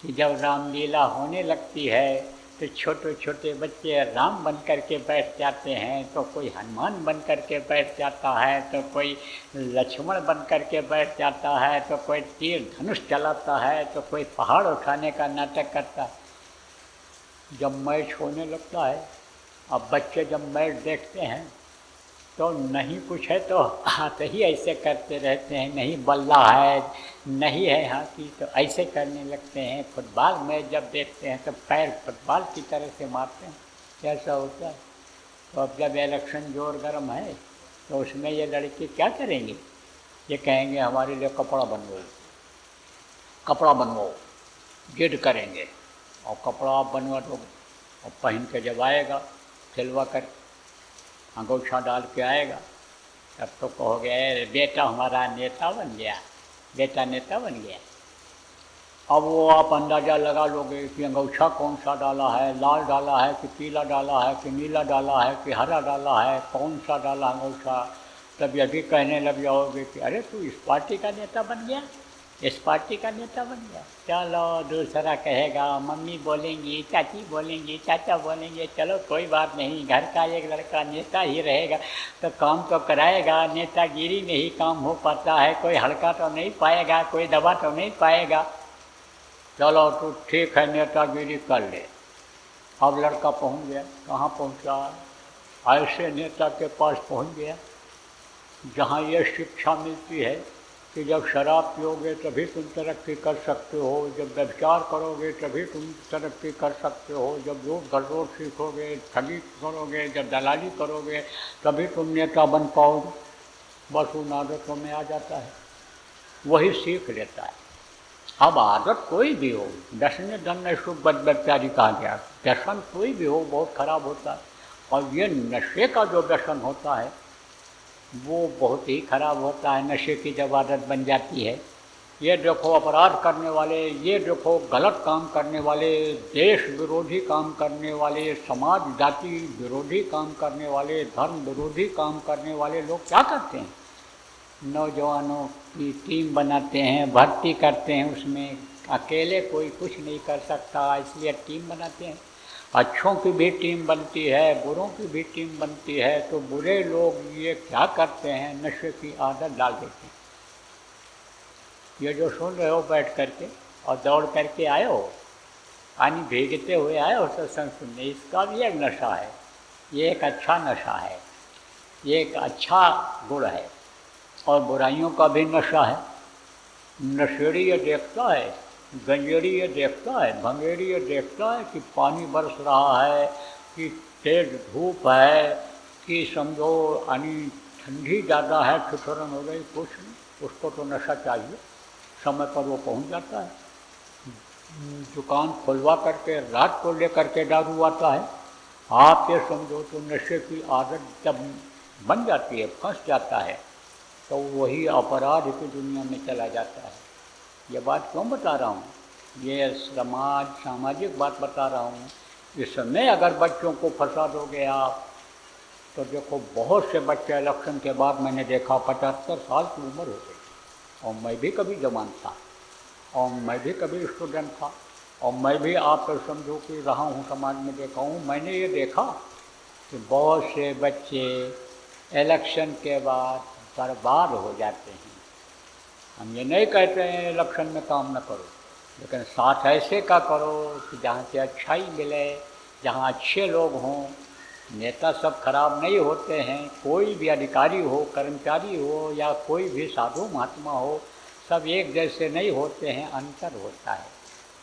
Speaker 1: कि जब रामलीला होने लगती है तो छोटे छोटे बच्चे राम बन कर के बैठ जाते हैं, तो कोई हनुमान बन कर के बैठ जाता है, तो कोई लक्ष्मण बन कर के बैठ जाता है, तो कोई तीर धनुष चलाता है, तो कोई पहाड़ उठाने का नाटक करता है। जब मैच होने लगता है, अब बच्चे जब मैच देखते हैं तो नहीं कुछ है तो हाथ ही ऐसे करते रहते हैं, नहीं बल्ला है, नहीं है हाथी, तो ऐसे करने लगते हैं। फुटबॉल मैच जब देखते हैं तो पैर फुटबॉल की तरह से मारते हैं, कैसा होता है। तो अब जब इलेक्शन जोर गर्म है तो उसमें ये लड़के क्या करेंगे? ये कहेंगे हमारे लिए कपड़ा बनवाओ, कपड़ा बनवाओ, जिद करेंगे, और कपड़ा आप बनवा दो, और पहन के जब आएगा सिलवा कर अंगूठा डाल के आएगा, तब तो कहोगे बेटा हमारा नेता बन गया, बेटा नेता बन गया। अब वो आप अंदाज़ा लगा लोगे कि अंगूठा कौन सा डाला है, लाल डाला है कि पीला डाला है कि नीला डाला है कि हरा डाला है, कौन सा डाला अंगूठा। तब यदि कहने लग जाओगे कि अरे तू इस पार्टी का नेता बन गया, इस पार्टी का नेता बन गया। चलो दूसरा कहेगा, मम्मी बोलेंगी, चाची बोलेंगी, चाचा बोलेंगे, चलो कोई बात नहीं, घर का एक लड़का नेता ही रहेगा तो काम तो कराएगा। नेतागिरी में ही काम हो पाता है, कोई हल्का तो नहीं पाएगा, कोई दबा तो नहीं पाएगा। चलो तो ठीक है, नेतागिरी कर ले। अब लड़का पहुंच गया, कहाँ पहुंचा? ऐसे नेता के पास पहुंच गया जहाँ ये शिक्षा मिलती है कि जब शराब पियोगे तभी तुम तरक्की कर सकते हो, जब व्यभिचार करोगे तभी तुम तरक्की कर सकते हो, जब रोज़ गलरोट सीखोगे, ठगी करोगे, जब दलाली करोगे तभी तुम नेता बन पाओगे। बस उन आदतों में आ जाता है, वही सीख लेता है। अब आदत कोई भी हो, व्यसने धन्य सुख बद व्यभिचारी कहा गया, व्यसन कोई भी हो बहुत खराब होता है। और ये नशे का जो व्यसन होता है वो बहुत ही खराब होता है। नशे की जब आदत बन जाती है, ये देखो अपराध करने वाले, ये देखो गलत काम करने वाले, देश विरोधी काम करने वाले, समाज जाति विरोधी काम करने वाले, धर्म विरोधी काम करने वाले लोग क्या करते हैं? नौजवानों की टीम बनाते हैं, भर्ती करते हैं, उसमें अकेले कोई कुछ नहीं कर सकता, इसलिए टीम बनाते हैं। अच्छों की भी टीम बनती है, बुरों की भी टीम बनती है। तो बुरे लोग ये क्या करते हैं, नशे की आदत डाल देते हैं। ये जो सुन रहे हो बैठ करके और दौड़ करके आए हो, पानी भीगते हुए आए हो सत्संग सुनने, इसका भी एक नशा है। ये एक अच्छा नशा है, ये एक अच्छा गुण है। और बुराइयों का भी नशा है। नशेड़ी ये देखता है, गंजेड़ी ये देखता है, भंगेड़ी ये देखता है कि पानी बरस रहा है, कि तेज धूप है, कि समझो यानी ठंडी ज़्यादा है, ठिठुरन हो गई, कुछ नहीं, उसको तो नशा चाहिए। समय पर वो पहुंच जाता है, दुकान खुलवा करके रात को लेकर के दारू आता है। आप ये समझो तो नशे की आदत जब बन जाती है, फंस जाता है, तो वही अपराध की दुनिया में चला जाता है। ये बात क्यों बता रहा हूँ? ये सामाजिक बात बता रहा हूँ। इस समय अगर बच्चों को फंसा दोगे आप, तो देखो बहुत से बच्चे इलेक्शन के बाद मैंने देखा 75 साल की उम्र हो गई, और मैं भी कभी जवान था, और मैं भी कभी स्टूडेंट था, और मैं भी आप समझो कि रहा हूँ, समाज में देखा हूँ। मैंने ये देखा कि बहुत से बच्चे इलेक्शन के बाद बर्बाद हो जाते हैं। हम ये नहीं कहते हैं इलेक्शन में काम न करो, लेकिन साथ ऐसे का करो कि जहाँ से अच्छाई मिले, जहाँ अच्छे लोग हों। नेता सब खराब नहीं होते हैं, कोई भी अधिकारी हो, कर्मचारी हो, या कोई भी साधु महात्मा हो, सब एक जैसे नहीं होते हैं, अंतर होता है।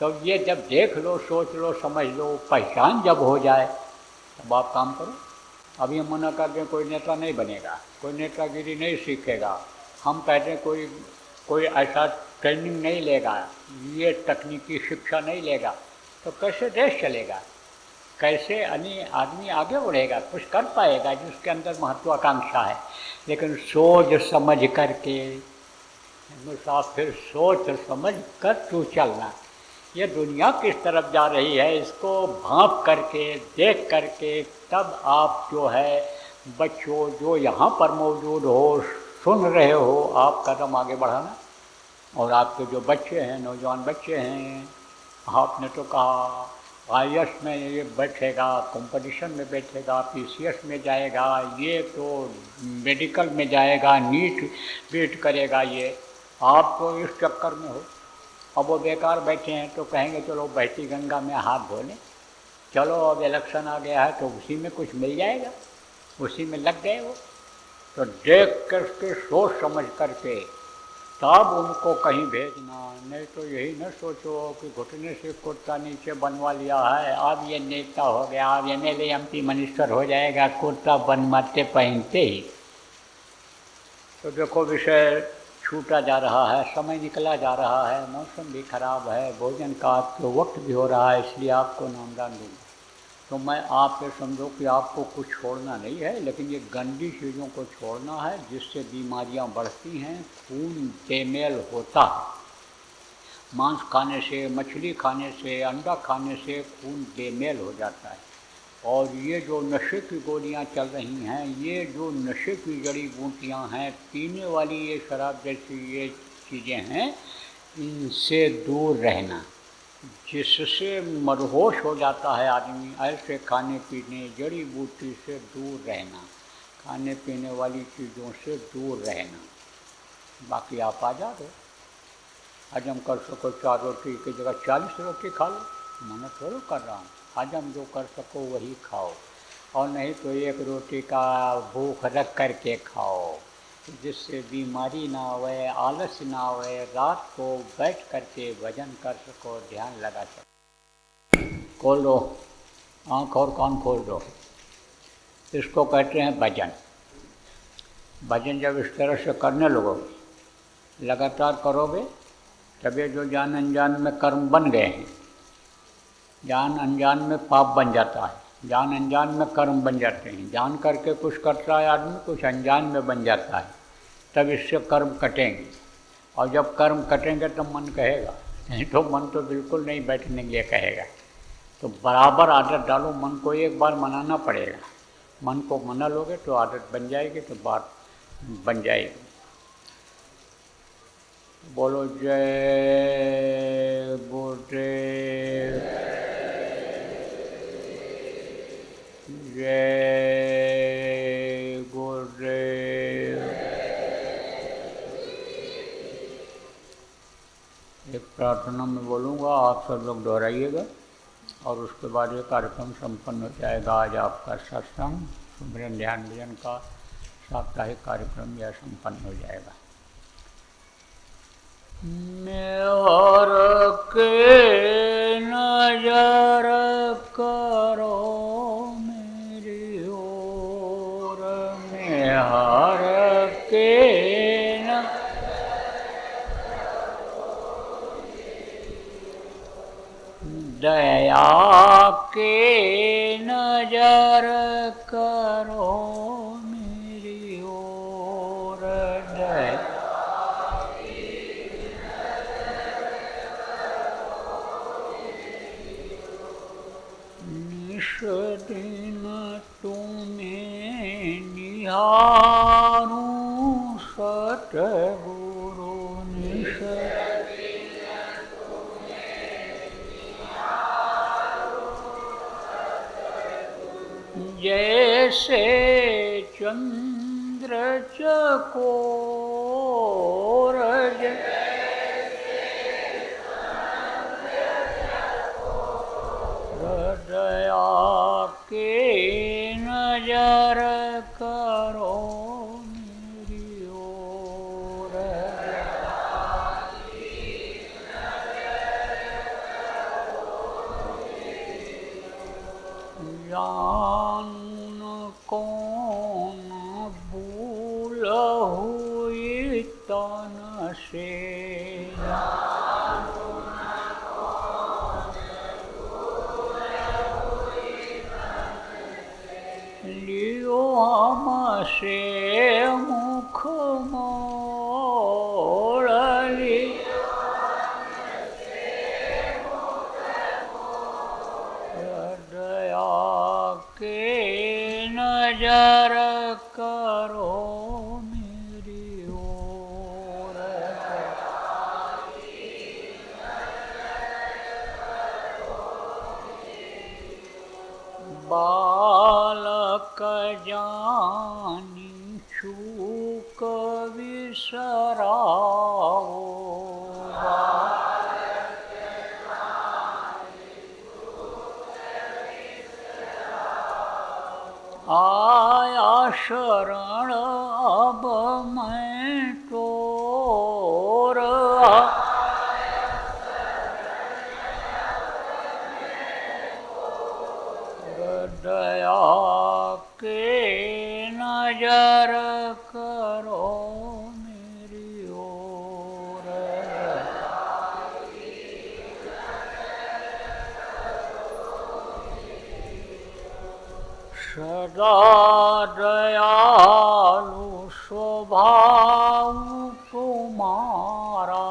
Speaker 1: तो ये जब देख लो, सोच लो, समझ लो, पहचान जब हो जाए, तब आप काम करो। अब ये मना कर दें कोई नेता नहीं बनेगा, कोई नेतागिरी नहीं सीखेगा, हम कहते हैं कोई ऐसा ट्रेनिंग नहीं लेगा, ये तकनीकी शिक्षा नहीं लेगा, तो कैसे देश चलेगा, कैसे आदमी आगे बढ़ेगा, कुछ कर पाएगा जिसके अंदर महत्वाकांक्षा है। लेकिन सोच समझ करके, मुसाफिर सोच समझ कर तू चलना। ये दुनिया किस तरफ जा रही है इसको भांप करके, देख करके, तब आप जो है बच्चों जो यहाँ पर मौजूद हो, सुन रहे हो, आप कदम आगे बढ़ाना। और आपके जो बच्चे हैं, नौजवान बच्चे हैं, आपने तो कहा IAS में ये बैठेगा, कंपटीशन में बैठेगा, PCS में जाएगा, ये तो मेडिकल में जाएगा, नीट बीट करेगा, ये आप तो इस चक्कर में हो। अब वो बेकार बैठे हैं तो कहेंगे चलो बहती गंगा में हाथ धो लें, चलो अब इलेक्शन आ गया है तो उसी में कुछ मिल जाएगा, उसी में लग गए वो। तो देख करके सोच समझ करके तब उनको कहीं भेजना, नहीं तो यही न सोचो कि घुटने से कुर्ता नीचे बनवा लिया है, अब ये नेता हो गया, अब MLA MP मिनिस्टर हो जाएगा कुर्ता बनवाते पहनते ही। तो देखो विषय छूटा जा रहा है, समय निकला जा रहा है, मौसम भी खराब है, भोजन का आपको वक्त भी हो रहा है, इसलिए आपको नामदान दूँगा। तो मैं आप ये समझो कि आपको कुछ छोड़ना नहीं है, लेकिन ये गंदी चीज़ों को छोड़ना है जिससे बीमारियां बढ़ती हैं, खून बेमेल होता है। मांस खाने से, मछली खाने से, अंडा खाने से खून बेमेल हो जाता है। और ये जो नशे की गोलियां चल रही हैं, ये जो नशे की जड़ी बूटियाँ हैं, पीने वाली ये शराब जैसी ये चीज़ें हैं, इनसे दूर रहना, जिससे मदहोश हो जाता है आदमी। ऐसे खाने पीने, जड़ी बूटी से दूर रहना, खाने पीने वाली चीज़ों से दूर रहना। बाकी आप आज़ाद हो, हजम कर सको 4 रोटी की जगह 40 रोटी खा लो, मना थोड़ा कर रहा हूँ। हजम जो कर सको वही खाओ, और नहीं तो 1 रोटी का भूख रख करके खाओ, जिससे बीमारी ना आवे, आलस ना आवे, रात को बैठ करके भजन कर सको, ध्यान लगा सको। खोल दो आँख और कान खोल दो, इसको कहते हैं भजन। भजन जब इस तरह से करने लगोगे, लगातार करोगे, तब ये जो जान अनजान में कर्म बन गए हैं, जान अनजान में पाप बन जाता है, जान अनजान में कर्म बन जाते हैं। जान करके कुछ करता है आदमी, कुछ अनजान में बन जाता है, तब इससे कर्म कटेंगे। और जब कर्म कटेंगे तो मन कहेगा, नहीं तो मन तो बिल्कुल नहीं बैठने के लिए कहेगा। तो बराबर आदत डालो, मन को एक बार मनाना पड़ेगा। मन को मना लोगे तो आदत बन जाएगी, तो बात बन जाएगी। बोलो जय गुरुदेव, जय गुरुदेव। एक प्रार्थना में बोलूँगा, आप सब लोग दोहराइएगा, और उसके बाद ये कार्यक्रम संपन्न हो जाएगा। आज आपका सत्संग, सुमिरन, ध्यान भजन का साप्ताहिक कार्यक्रम यह संपन्न हो जाएगा। मेहर के नजर करो मेरी ओर, मेहर के दया के नजर करो मेरी ओर, दया दिन तुम्हें निहारूं सतगुरु, निश जैसे चंद्र चकोर, दया के नजर करो मेरी ओर, जान कौन भूल हुई तन से, से मुख मोड़ली, दया के नजर करो मेरी ओर। बालक जानी चूक विसराओ, आया शरण अब मैं तोर, दया के नजर करो मेरी ओर। सदा दयालु स्वभाव तुम्हारा,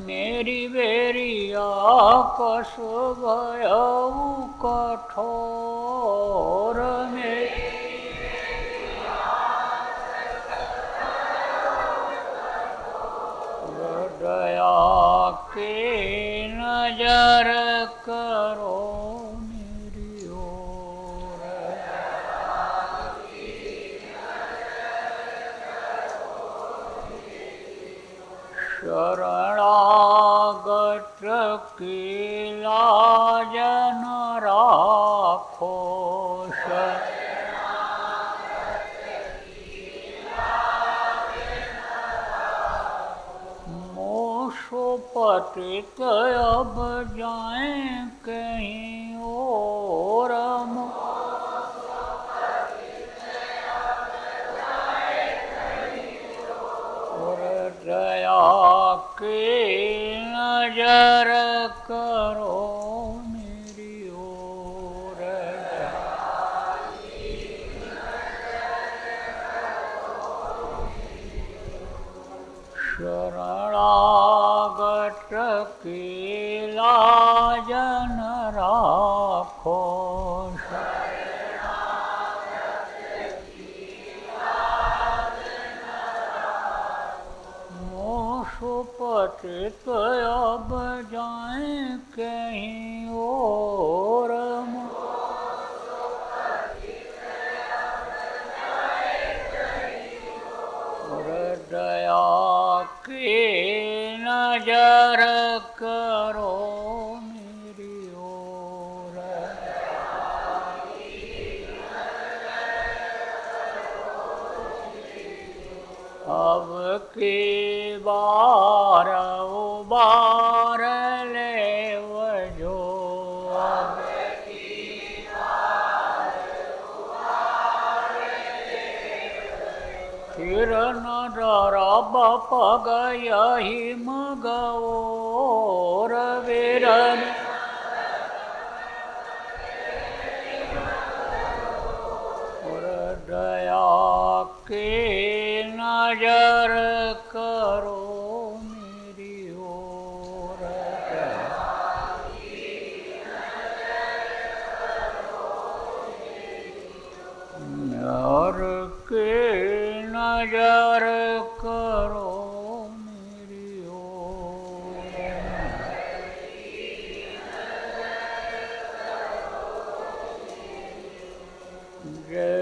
Speaker 1: मेरी बेरिया कस भयउ कठोर में, दया के नजर करो मेरी ओर। शरणागत की लाज न राखो, मोसो पतित अब जाएं कहीं और, दया के नजर करो मेरी ओर। शरणागत की लाज न राखो, पतित अब जाएं कहीं और, दया के नजर करो मेरी ओर। अब की बार उबार ले वजो, फिर न डरा बाप गही मगोर वीरन, दया के नजर करो मेरी ओर। नर के नजर करो मेरी ओर। जय